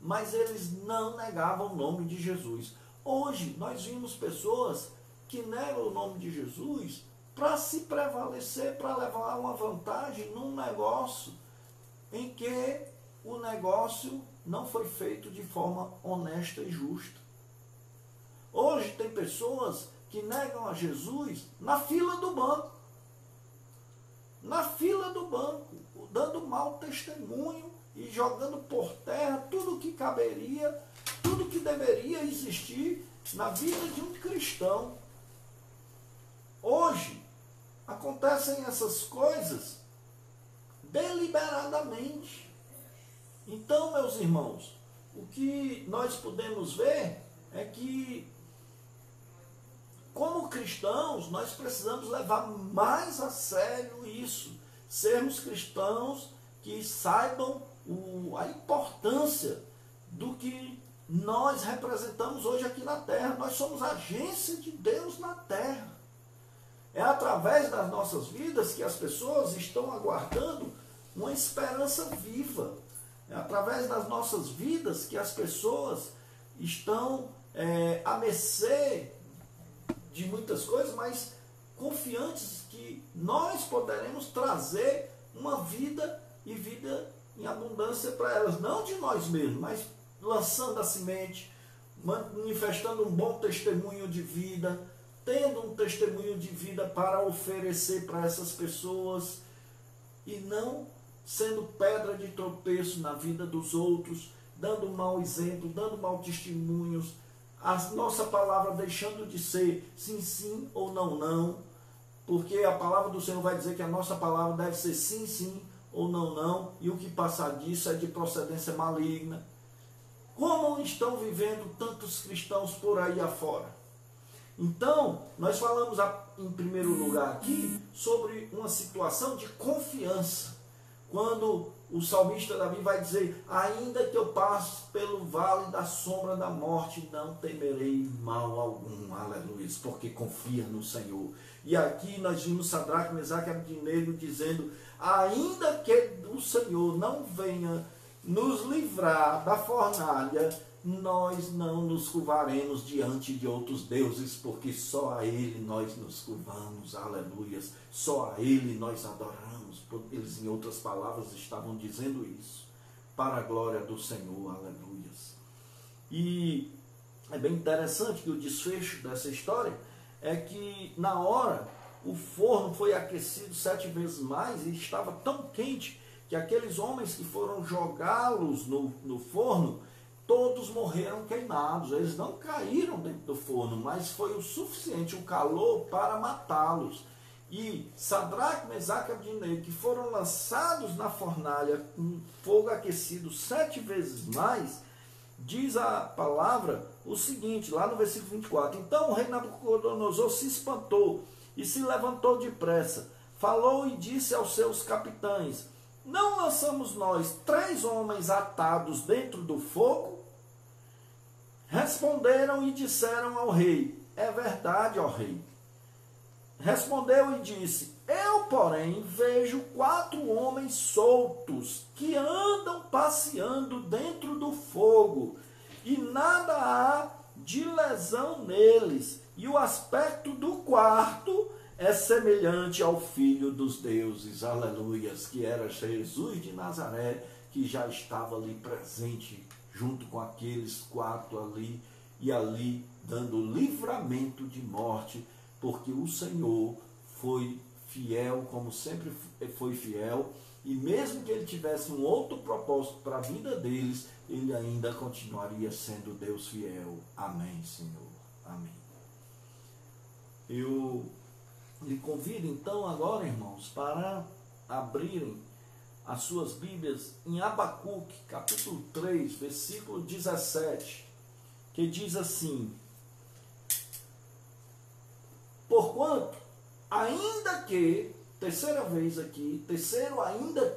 mas eles não negavam o nome de Jesus. Hoje nós vimos pessoas que negam o nome de Jesus para se prevalecer, para levar uma vantagem num negócio em que o negócio não foi feito de forma honesta e justa. Hoje tem pessoas que negam a Jesus na fila do banco. Na fila do banco, dando mau testemunho e jogando por terra tudo que caberia, tudo que deveria existir na vida de um cristão. Hoje, acontecem essas coisas deliberadamente. Então, meus irmãos, o que nós podemos ver é que, como cristãos, nós precisamos levar mais a sério isso. Sermos cristãos que saibam a importância do que nós representamos hoje aqui na terra. Nós somos agência de Deus na terra. É através das nossas vidas que as pessoas estão aguardando uma esperança viva. É através das nossas vidas que as pessoas estão à mercê de muitas coisas, mas confiantes que nós poderemos trazer uma vida e vida em abundância para elas. Não de nós mesmos, mas lançando a semente, manifestando um bom testemunho de vida, tendo um testemunho de vida para oferecer para essas pessoas e não sendo pedra de tropeço na vida dos outros, dando mau exemplo, dando mau testemunhos, a nossa palavra deixando de ser sim, sim ou não, não, porque a palavra do Senhor vai dizer que a nossa palavra deve ser sim, sim ou não, não, e o que passar disso é de procedência maligna. Como estão vivendo tantos cristãos por aí afora? Então, nós falamos em primeiro lugar aqui sobre uma situação de confiança. Quando o salmista Davi vai dizer: ainda que eu passe pelo vale da sombra da morte, não temerei mal algum, aleluia, porque confia no Senhor. E aqui nós vimos Sadraque, Mesaque e Abdenego dizendo: ainda que o Senhor não venha nos livrar da fornalha, nós não nos curvaremos diante de outros deuses, porque só a Ele nós nos curvamos, aleluias, só a Ele nós adoramos. Eles, em outras palavras, estavam dizendo isso, para a glória do Senhor, aleluias. E é bem interessante que o desfecho dessa história é que, na hora, o forno foi aquecido 7 vezes mais e estava tão quente que aqueles homens que foram jogá-los no forno, todos morreram queimados. Eles não caíram dentro do forno, mas foi o suficiente, o calor, para matá-los. E Sadraque, Mesaque e Abdenego, que foram lançados na fornalha com fogo aquecido 7 vezes mais, diz a palavra o seguinte, lá no versículo 24: então o rei Nabucodonosor se espantou e se levantou depressa, falou e disse aos seus capitães: não lançamos nós 3 homens atados dentro do fogo? Responderam e disseram ao rei: é verdade, ó rei. Respondeu e disse: eu, porém, vejo 4 homens soltos que andam passeando dentro do fogo, e nada há de lesão neles, e o aspecto do quarto é semelhante ao Filho dos deuses, aleluias, que era Jesus de Nazaré, que já estava ali presente, junto com aqueles 4 ali, e ali dando livramento de morte, porque o Senhor foi fiel, como sempre foi fiel, e mesmo que ele tivesse um outro propósito para a vida deles, ele ainda continuaria sendo Deus fiel. Amém, Senhor. Amém. Eu lhe convido então agora, irmãos, para abrirem as suas Bíblias em Abacuque, capítulo 3, versículo 17, que diz assim: porquanto, ainda que terceira vez aqui, terceiro ainda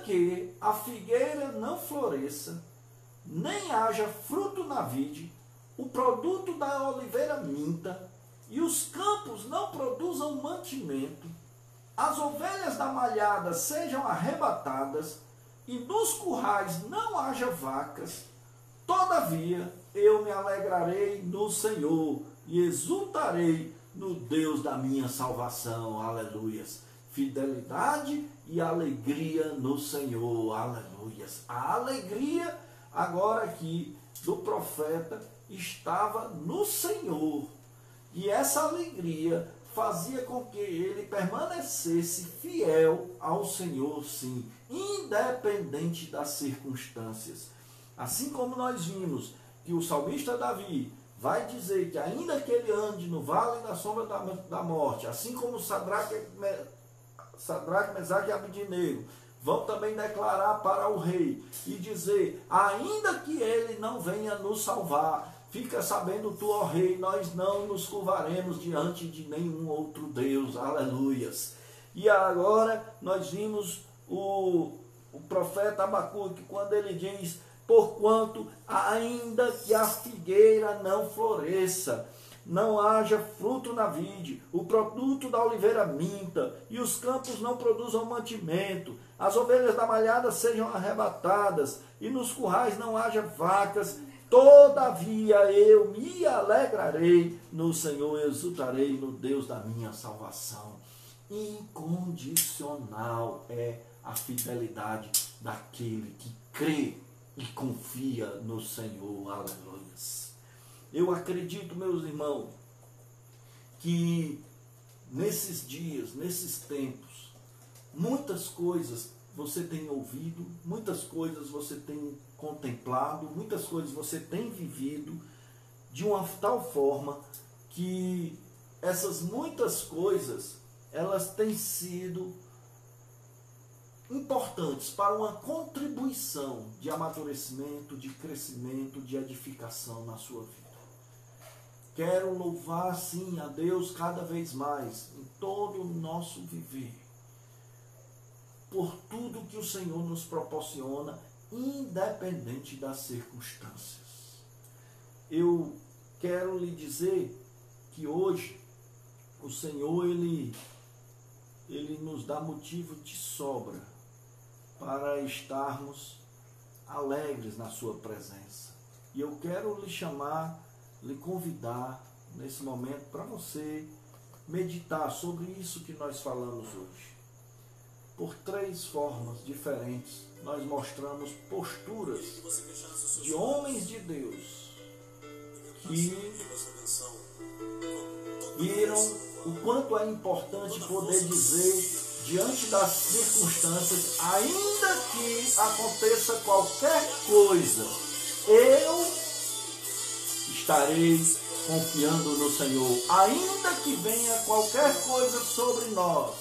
que a figueira não floresça, nem haja fruto na vide, o produto da oliveira minta, e os campos não produzam mantimento, as ovelhas da malhada sejam arrebatadas, e nos currais não haja vacas, todavia eu me alegrarei no Senhor, e exultarei no Deus da minha salvação. Aleluias. Fidelidade e alegria no Senhor. Aleluias. A alegria agora aqui do profeta estava no Senhor. E essa alegria fazia com que ele permanecesse fiel ao Senhor, sim, independente das circunstâncias. Assim como nós vimos que o salmista Davi vai dizer que ainda que ele ande no vale da sombra da morte, assim como Sadraque, Mesaque e Abidnego vão também declarar para o rei e dizer, ainda que ele não venha nos salvar, fica sabendo tu, ó rei, nós não nos curvaremos diante de nenhum outro Deus. Aleluias. E agora nós vimos o profeta Abacuque, quando ele diz, porquanto ainda que a figueira não floresça, não haja fruto na vide, o produto da oliveira minta, e os campos não produzam mantimento, as ovelhas da malhada sejam arrebatadas, e nos currais não haja vacas, todavia eu me alegrarei no Senhor, exultarei no Deus da minha salvação. Incondicional é a fidelidade daquele que crê e confia no Senhor. Aleluia. Eu acredito, meus irmãos, que nesses dias, nesses tempos, muitas coisas você tem ouvido, muitas coisas você tem contemplado, muitas coisas você tem vivido de uma tal forma que essas muitas coisas, elas têm sido importantes para uma contribuição de amadurecimento, de crescimento, de edificação na sua vida. Quero louvar, sim, a Deus cada vez mais, em todo o nosso viver, por tudo que o Senhor nos proporciona, independente das circunstâncias. Eu quero lhe dizer que hoje o Senhor, Ele nos dá motivo de sobra para estarmos alegres na sua presença. E eu quero lhe chamar, lhe convidar nesse momento para você meditar sobre isso que nós falamos hoje. Por 3 formas diferentes, nós mostramos posturas de homens de Deus que viram o quanto é importante poder dizer diante das circunstâncias, ainda que aconteça qualquer coisa, eu estarei confiando no Senhor. Ainda que venha qualquer coisa sobre nós,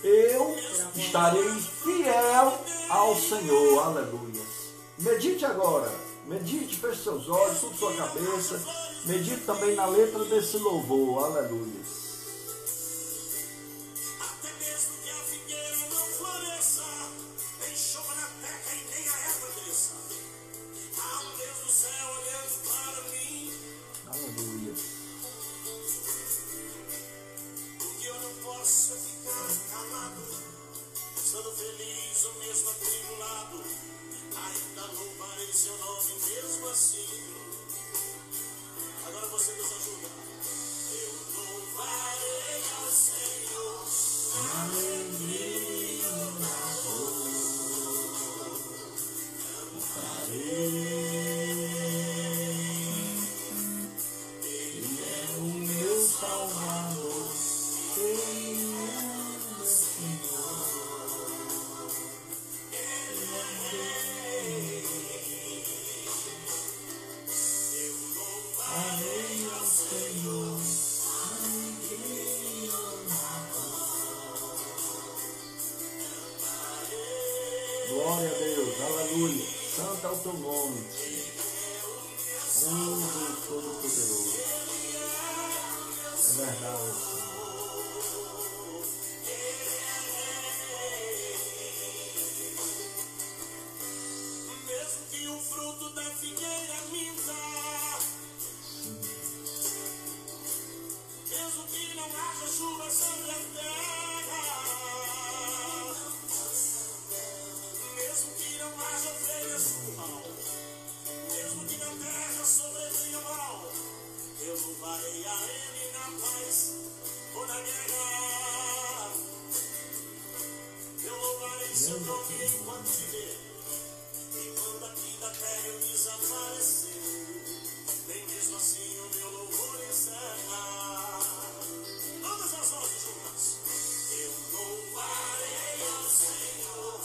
eu estarei fiel ao Senhor. Aleluia. Medite agora. Medite, feche seus olhos, suba sua cabeça. Medite também na letra desse louvor. Aleluia. Glória a Deus, aleluia. Santo é o teu nome, Deus Todo-Poderoso. É verdade, Senhor. seu nome enquanto viver. E quando aqui da terra eu desaparecer, nem mesmo assim o meu louvor encerra. Todas as vozes juntas. Eu louvarei ao Senhor.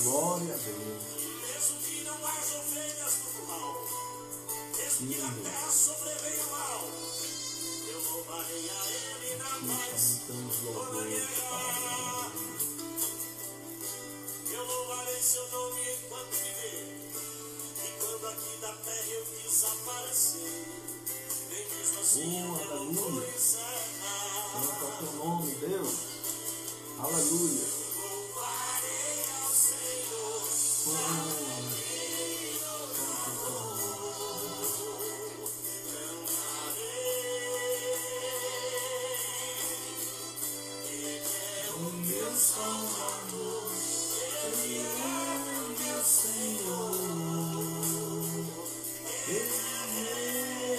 Glória a Deus. Mesmo que não haja ovelhas no curral, mesmo que na terra sobrevenha o mal, eu louvarei a Ele na paz ou na guerra. Eu louvarei seu nome enquanto viver, e quando aqui da terra eu desaparecer, nem mesmo assim o meu louvor encerra. Santo é o teu nome, Deus. Aleluia. Salvador, Ele é meu Senhor, Ele é Rei.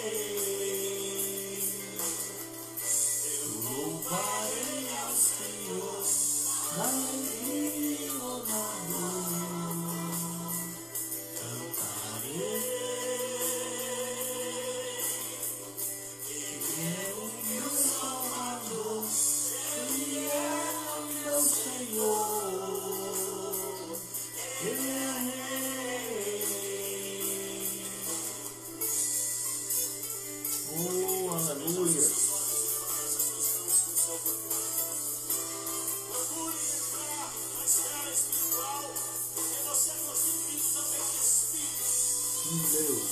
Eu louvarei ao Senhor na alegria ou na dor, cantarei. Ele é o meu Salvador, Ele é meu Senhor, Ele é Rei. Oh, aleluia. Procure entrar na esfera espiritual, porque você é constituído também de Espírito. Deus.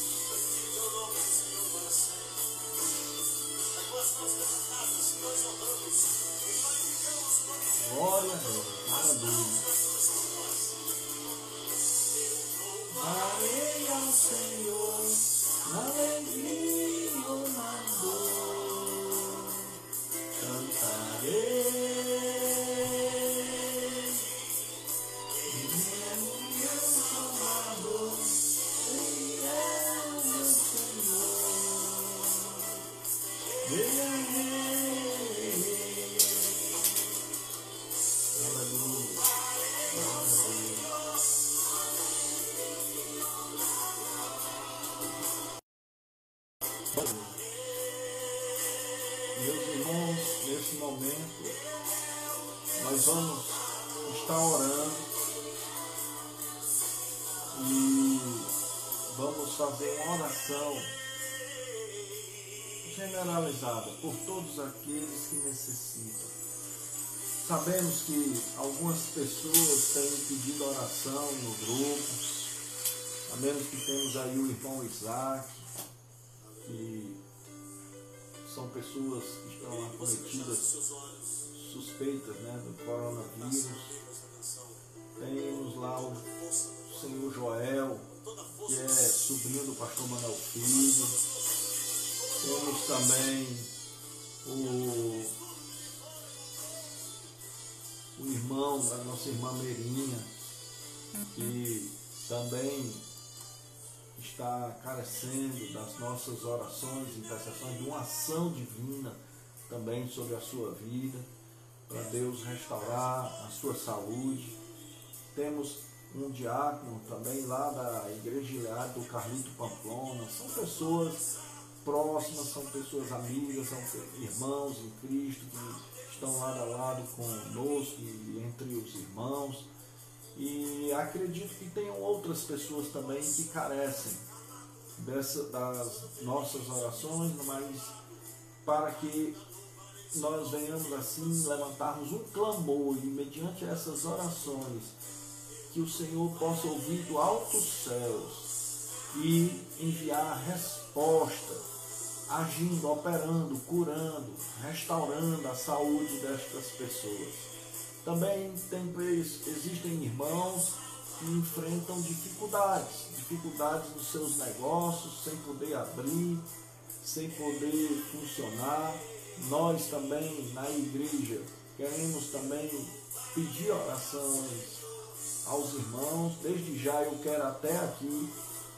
Teu nome é Senhor para sempre. As duas mãos levantadas, nós honramos e glorificamos o nome de Deus. Glória a Deus. Aleluia. Louvarei ao Senhor na alegria ou na dor, cantarei. Ele é o meu Salvador, Ele é o meu Senhor, Ele é Rei. Aleluia. Meus irmãos, nesse momento, nós vamos estar orando e vamos fazer uma oração generalizada por todos aqueles que necessitam. Sabemos que algumas pessoas têm pedido oração no grupo. Sabemos que temos aí o irmão Isaac, que são pessoas que estão acometidas, suspeitas, né, do coronavírus. Temos lá o senhor Joel, que é sobrinho do pastor Manuel Filho. Temos também o irmão da nossa irmã Merinha, que também está carecendo das nossas orações e intercessões, de uma ação divina também sobre a sua vida, para Deus restaurar a sua saúde. Temos um diácono também lá da Igreja Ilhada do Carlito Pamplona. São pessoas próximas, são pessoas amigas, são irmãos em Cristo que estão lado a lado conosco e entre os irmãos. E acredito que tenham outras pessoas também que carecem das nossas orações, mas para que nós venhamos assim levantarmos um clamor e mediante essas orações que o Senhor possa ouvir do alto dos céus e enviar resposta agindo, operando, curando, restaurando a saúde destas pessoas. Também existem irmãos que enfrentam dificuldades nos seus negócios, sem poder abrir, sem poder funcionar. Nós também, na igreja, queremos também pedir orações aos irmãos. Desde já eu quero até aqui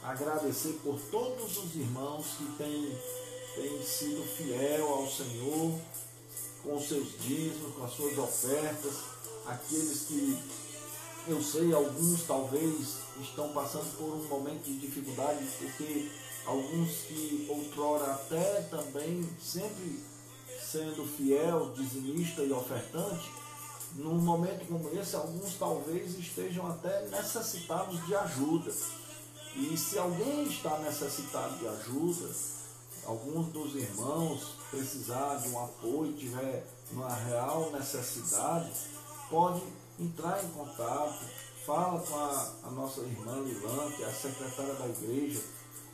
agradecer por todos os irmãos que têm sido fiel ao Senhor, com seus dízimos, com as suas ofertas, aqueles que eu sei, alguns talvez estão passando por um momento de dificuldade, porque alguns que outrora até também sempre sendo fiel, dizimista e ofertante, num momento como esse, alguns talvez estejam até necessitados de ajuda. E se alguém está necessitado de ajuda, alguns dos irmãos precisar de um apoio, tiver uma real necessidade, pode entrar em contato, fala com a nossa irmã Lilan, que é a secretária da igreja,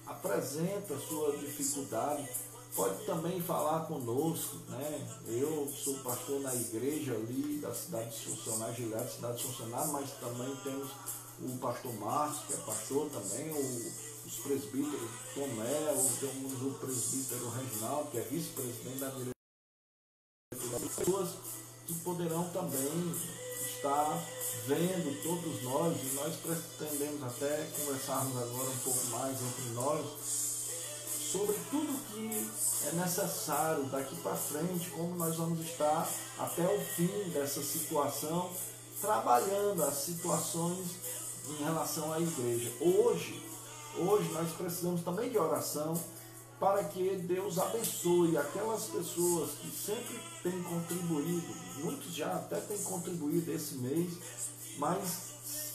apresenta a sua dificuldade, pode também falar conosco, né? Eu sou pastor na igreja ali da cidade de Funcionário, Gilhado, cidade de Funcionário, mas também temos o pastor Márcio, que é pastor também, os presbíteros Tomé, temos o presbítero Reginaldo, que é vice-presidente da direção, pessoas que poderão também estar vendo todos nós, e nós pretendemos até conversarmos agora um pouco mais entre nós sobre tudo que é necessário daqui para frente, como nós vamos estar até o fim dessa situação, trabalhando as situações em relação à igreja. Hoje nós precisamos também de oração para que Deus abençoe aquelas pessoas que sempre têm contribuído, muitos já até têm contribuído esse mês, mas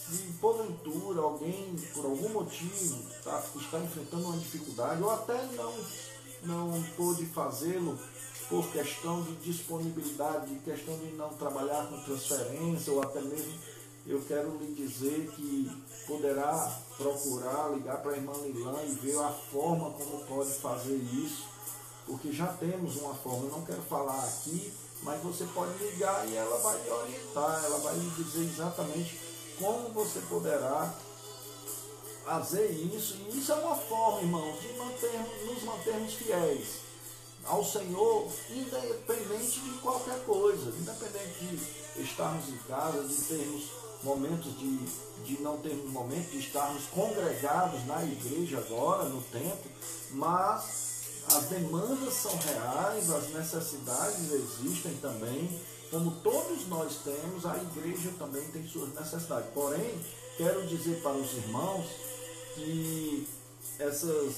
se porventura alguém, por algum motivo, está enfrentando uma dificuldade, ou até não pôde fazê-lo por questão de disponibilidade, de questão de não trabalhar com transferência, ou até mesmo, eu quero lhe dizer que poderá procurar, ligar para a irmã Lilan e ver a forma como pode fazer isso, porque já temos uma forma, eu não quero falar aqui, mas você pode ligar e ela vai lhe orientar, ela vai lhe dizer exatamente como você poderá fazer isso. E isso é uma forma, irmãos, de nos mantermos fiéis ao Senhor, independente de qualquer coisa, independente de estarmos em casa, de termos momentos de não termos momentos de estarmos congregados na igreja agora, no templo, mas as demandas são reais, as necessidades existem também, como todos nós temos, a igreja também tem suas necessidades. Porém, quero dizer para os irmãos que essas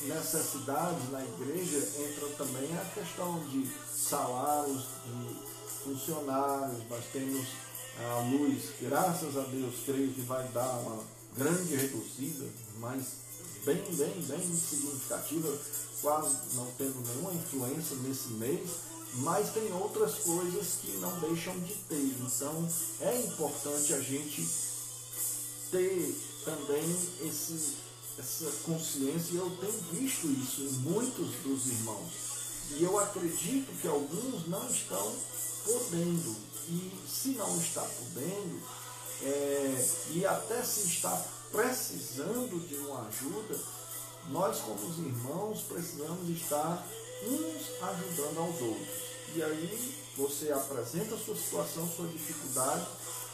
necessidades na igreja entram também a questão de salários, de funcionários. Nós temos a luz, graças a Deus, creio que vai dar uma grande reduzida, mas bem significativa, quase não tendo nenhuma influência nesse mês, mas tem outras coisas que não deixam de ter. Então é importante a gente ter também essa consciência, e eu tenho visto isso em muitos dos irmãos, e eu acredito que alguns não estão podendo, e se não está podendo, e até se está precisando de uma ajuda, nós como os irmãos precisamos estar uns ajudando aos outros. E aí você apresenta a sua situação, sua dificuldade,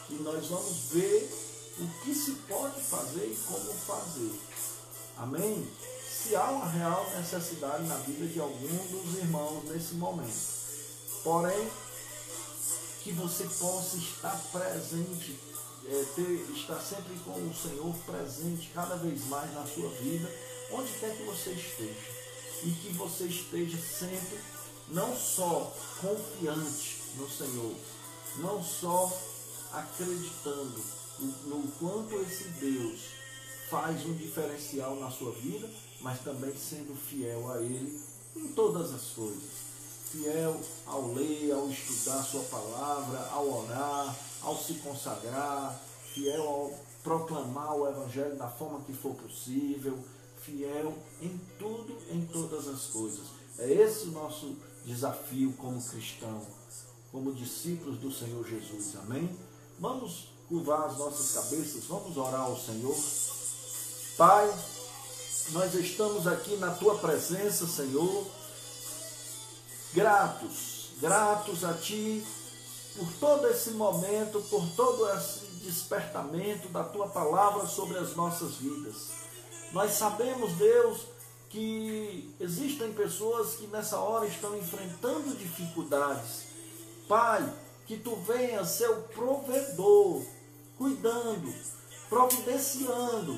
e nós vamos ver o que se pode fazer e como fazer. Amém? Se há uma real necessidade na vida de algum dos irmãos nesse momento. Porém, que você possa estar presente, estar sempre com o Senhor presente cada vez mais na sua vida, onde quer que você esteja. E que você esteja sempre não só confiante no Senhor, não só acreditando no quanto esse Deus faz um diferencial na sua vida, mas também sendo fiel a Ele em todas as coisas. Fiel ao ler, ao estudar a sua palavra, ao orar, ao se consagrar, fiel ao proclamar o Evangelho da forma que for possível, fiel em tudo, em todas as coisas. É esse o nosso desafio como cristão, como discípulos do Senhor Jesus. Amém? Vamos curvar as nossas cabeças, vamos orar ao Senhor. Pai, nós estamos aqui na Tua presença, Senhor, gratos a Ti por todo esse momento, por todo esse despertamento da Tua palavra sobre as nossas vidas. Nós sabemos, Deus, que existem pessoas que nessa hora estão enfrentando dificuldades. Pai, que Tu venha ser o provedor, cuidando, providenciando,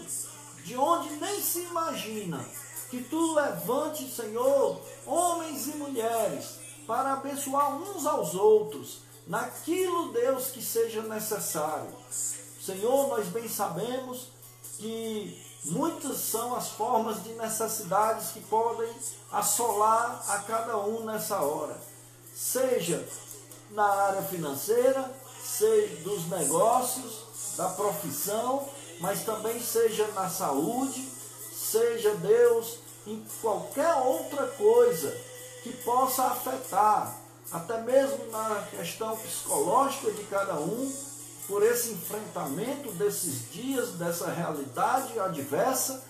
de onde nem se imagina, que Tu levante, Senhor, homens e mulheres, para abençoar uns aos outros, naquilo, Deus, que seja necessário. Senhor, nós bem sabemos que muitas são as formas de necessidades que podem assolar a cada um nessa hora. Seja na área financeira, seja dos negócios, da profissão, mas também seja na saúde, seja, Deus, em qualquer outra coisa que possa afetar, até mesmo na questão psicológica de cada um, por esse enfrentamento desses dias, dessa realidade adversa,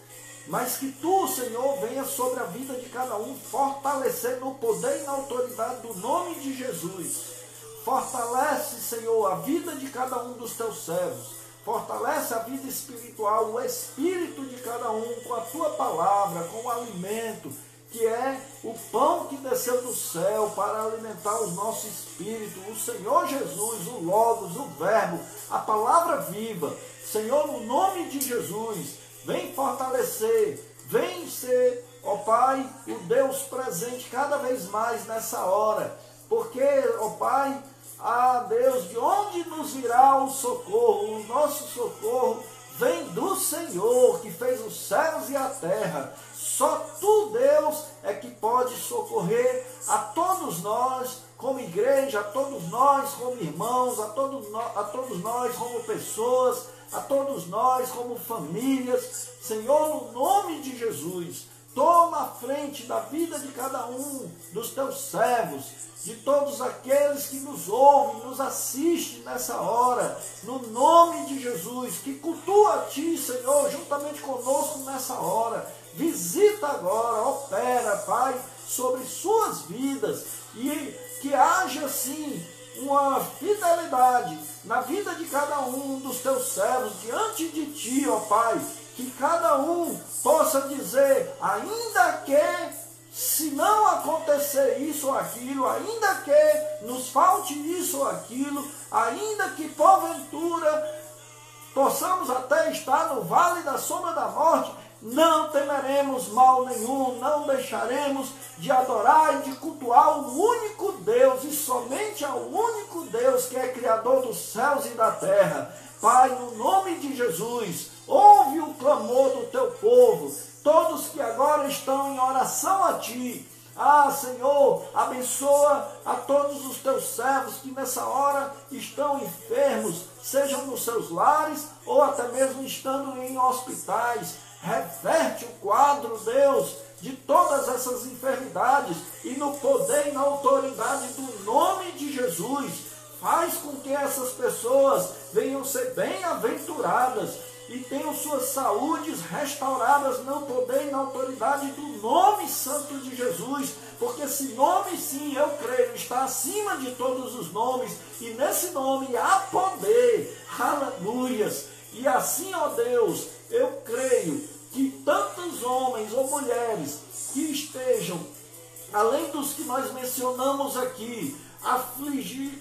mas que Tu, Senhor, venha sobre a vida de cada um, fortalecer no poder e na autoridade do nome de Jesus. Fortalece, Senhor, a vida de cada um dos Teus servos, fortalece a vida espiritual, o espírito de cada um com a Tua palavra, com o alimento, que é o pão que desceu do céu para alimentar o nosso espírito, o Senhor Jesus, o Logos, o Verbo, a palavra viva. Senhor, no nome de Jesus, vem fortalecer, vem ser, ó Pai, o Deus presente cada vez mais nessa hora, porque, ó Pai, Deus, de onde nos virá o socorro? O nosso socorro vem do Senhor, que fez os céus e a terra. Só Tu, Deus, é que pode socorrer a todos nós como igreja, a todos nós como irmãos, a todos nós como pessoas, a todos nós como famílias. Senhor, no nome de Jesus, toma a frente da vida de cada um dos Teus servos, de todos aqueles que nos ouvem, nos assistem nessa hora, no nome de Jesus, que cultua a Ti, Senhor, juntamente conosco nessa hora. Visita agora, opera, Pai, sobre suas vidas, e que haja, sim, uma fidelidade na vida de cada um dos Teus servos diante de Ti, ó Pai, que cada um possa dizer, ainda que se não acontecer isso ou aquilo, ainda que nos falte isso ou aquilo, ainda que porventura possamos até estar no vale da sombra da morte, não temeremos mal nenhum, não deixaremos de adorar e de cultuar o único Deus e somente ao único Deus que é Criador dos céus e da terra. Pai, no nome de Jesus, ouve o clamor do Teu povo, todos que agora estão em oração a Ti. Senhor, abençoa a todos os Teus servos que nessa hora estão enfermos, sejam nos seus lares ou até mesmo estando em hospitais. Reverte o quadro, Deus, de todas essas enfermidades e no poder e na autoridade do nome de Jesus. Faz com que essas pessoas venham ser bem-aventuradas e tenham suas saúdes restauradas no poder e na autoridade do nome santo de Jesus, porque esse nome, sim, eu creio, está acima de todos os nomes, e nesse nome há poder, aleluias, e assim, ó Deus, eu creio que tantos homens ou mulheres que estejam, além dos que nós mencionamos aqui,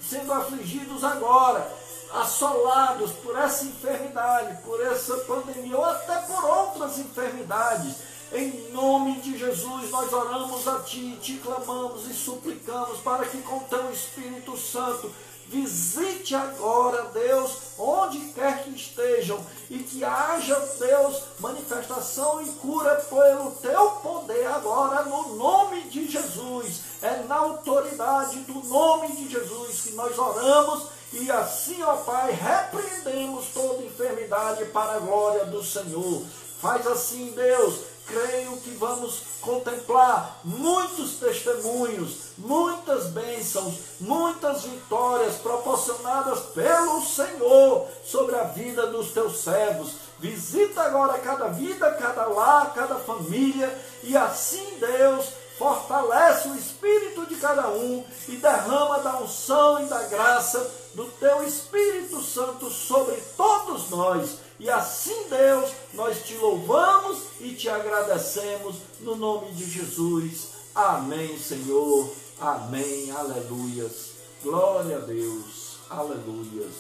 sendo afligidos agora, assolados por essa enfermidade, por essa pandemia, ou até por outras enfermidades, em nome de Jesus nós oramos a Ti, Te clamamos e suplicamos para que com Teu Espírito Santo visite agora, Deus, onde quer que estejam, e que haja, Deus, manifestação e cura pelo Teu poder agora, no nome de Jesus. É na autoridade do nome de Jesus que nós oramos, e assim, ó Pai, repreendemos toda enfermidade para a glória do Senhor. Faz assim, Deus, creio que vamos contemplar muitos testemunhos, muitas bênçãos, muitas vitórias proporcionadas pelo Senhor sobre a vida dos teus servos. Visita agora cada vida, cada lar, cada família, e assim, Deus, fortalece o espírito de cada um e derrama da unção e da graça do teu Espírito Santo sobre todos nós. E assim, Deus, nós te louvamos e te agradecemos no nome de Jesus. Amém, Senhor. Amém. Aleluias. Glória a Deus. Aleluias.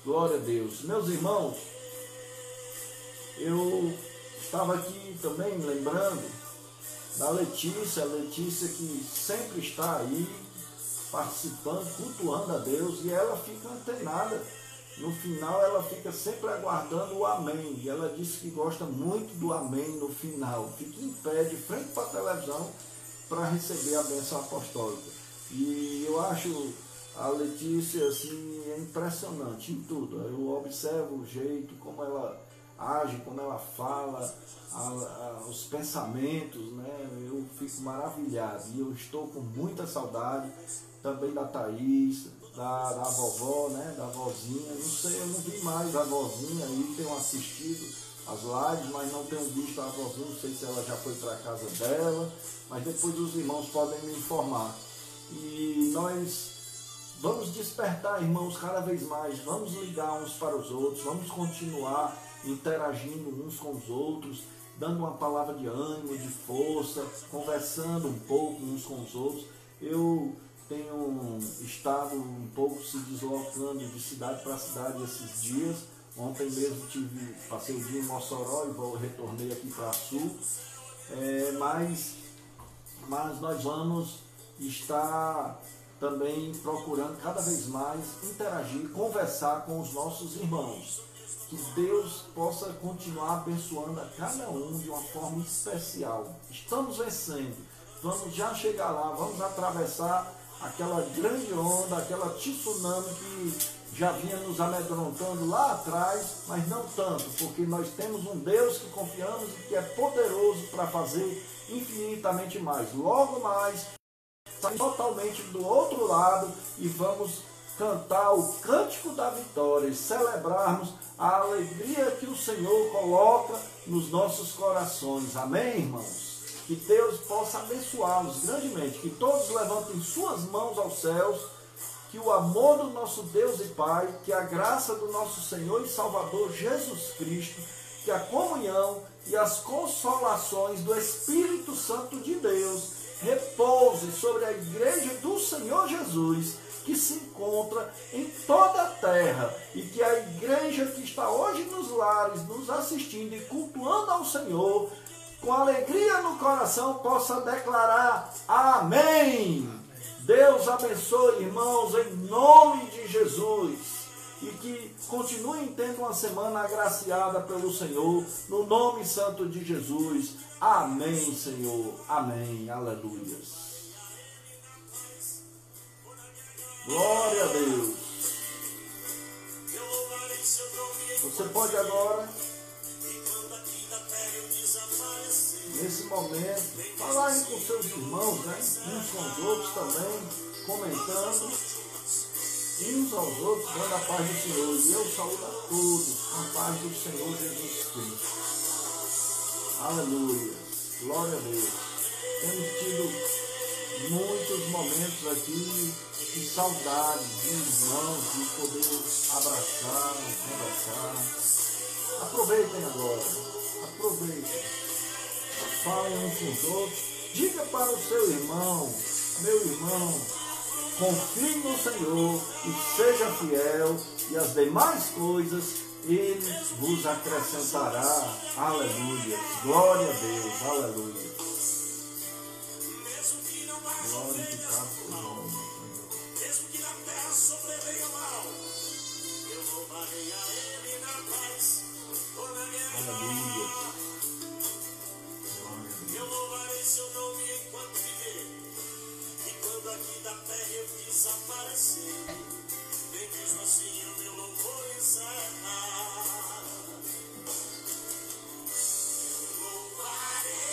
Glória a Deus. Meus irmãos, eu estava aqui também lembrando da Letícia, que sempre está aí participando, cultuando a Deus, e ela fica antenada. No final ela fica sempre aguardando o amém, e ela disse que gosta muito do amém no final. Fica em pé de frente para a televisão para receber a bênção apostólica. E eu acho a Letícia assim, é impressionante em tudo. Eu observo o jeito, como ela age, como ela fala, os pensamentos, né? Eu fico maravilhado, e eu estou com muita saudade também da Thaís, da vovó, né? Da vozinha. Não sei, eu não vi mais a vozinha aí, tenho assistido as lives, mas não tenho visto a vozinha, não sei se ela já foi para a casa dela, mas depois os irmãos podem me informar. E nós vamos despertar, irmãos, cada vez mais, vamos ligar uns para os outros, vamos continuar interagindo uns com os outros, dando uma palavra de ânimo, de força, conversando um pouco uns com os outros. Eu tenho estado um pouco se deslocando de cidade para cidade esses dias. Ontem mesmo passei o dia em Mossoró e retornei aqui para Sul. Mas nós vamos estar também procurando cada vez mais interagir, conversar com os nossos irmãos. Que Deus possa continuar abençoando a cada um de uma forma especial. Estamos vencendo, vamos já chegar lá, vamos atravessar aquela grande onda, aquela tsunami que já vinha nos amedrontando lá atrás, mas não tanto, porque nós temos um Deus que confiamos e que é poderoso para fazer infinitamente mais. Logo mais, totalmente do outro lado, e vamos cantar o cântico da vitória e celebrarmos a alegria que o Senhor coloca nos nossos corações. Amém, irmãos? Que Deus possa abençoá-los grandemente, que todos levantem suas mãos aos céus, que o amor do nosso Deus e Pai, que a graça do nosso Senhor e Salvador Jesus Cristo, que a comunhão e as consolações do Espírito Santo de Deus repouse sobre a igreja do Senhor Jesus, que se encontra em toda a terra, e que a igreja que está hoje nos lares, nos assistindo e cultuando ao Senhor, com alegria no coração, possa declarar amém. Deus abençoe, irmãos, em nome de Jesus, e que continuem tendo uma semana agraciada pelo Senhor, no nome santo de Jesus. Amém, Senhor. Amém. Aleluia. Glória a Deus. Você pode agora, nesse momento, falar aí com seus irmãos, né? Uns com os outros também, comentando, uns aos outros, dando a paz do Senhor. E eu saúdo a todos com a paz do Senhor Jesus Cristo. Aleluia. Glória a Deus. Temos tido muitos momentos aqui de saudade de irmãos, de poder abraçar, conversar. Aproveitem agora, aproveitem. Falem uns com os outros. Diga para o seu irmão, meu irmão, confie no Senhor e seja fiel, e as demais coisas Ele vos acrescentará. Aleluia. Glória a Deus. Aleluia. Glorificado seja o nome do Senhor. Mesmo que na terra sobrevenha o mal, eu louvarei a Ele na paz, ou na guerra. Aleluia. Eu louvarei seu nome enquanto viver, e quando aqui da terra eu desaparecer, nem mesmo assim o meu louvor encerrar. Eu louvarei.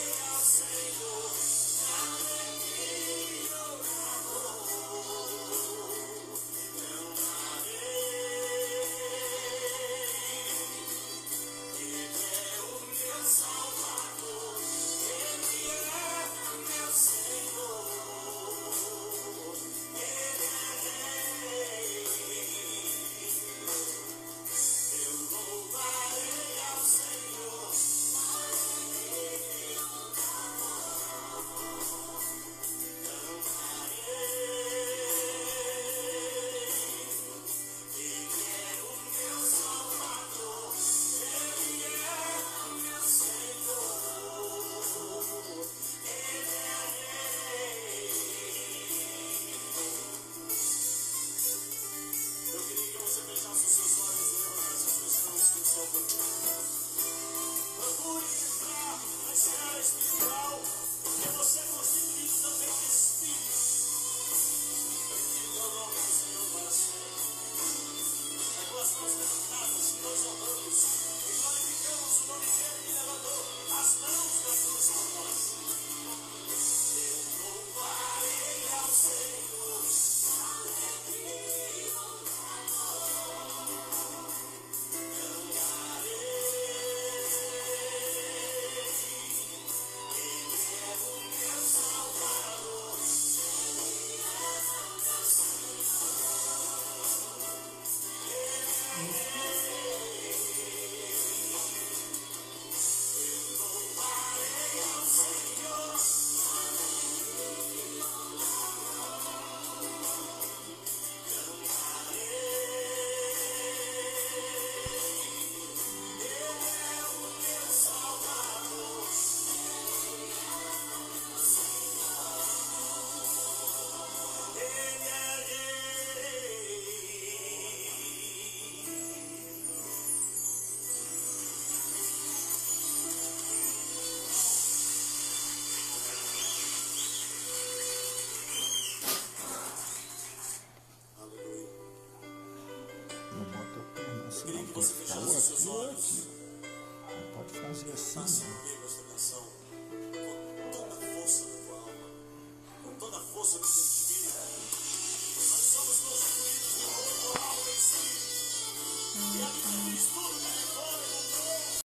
assim, não. Tem que ficar ou aqui ou aqui. Não pode fazer assim, não. E a Bíblia diz tudo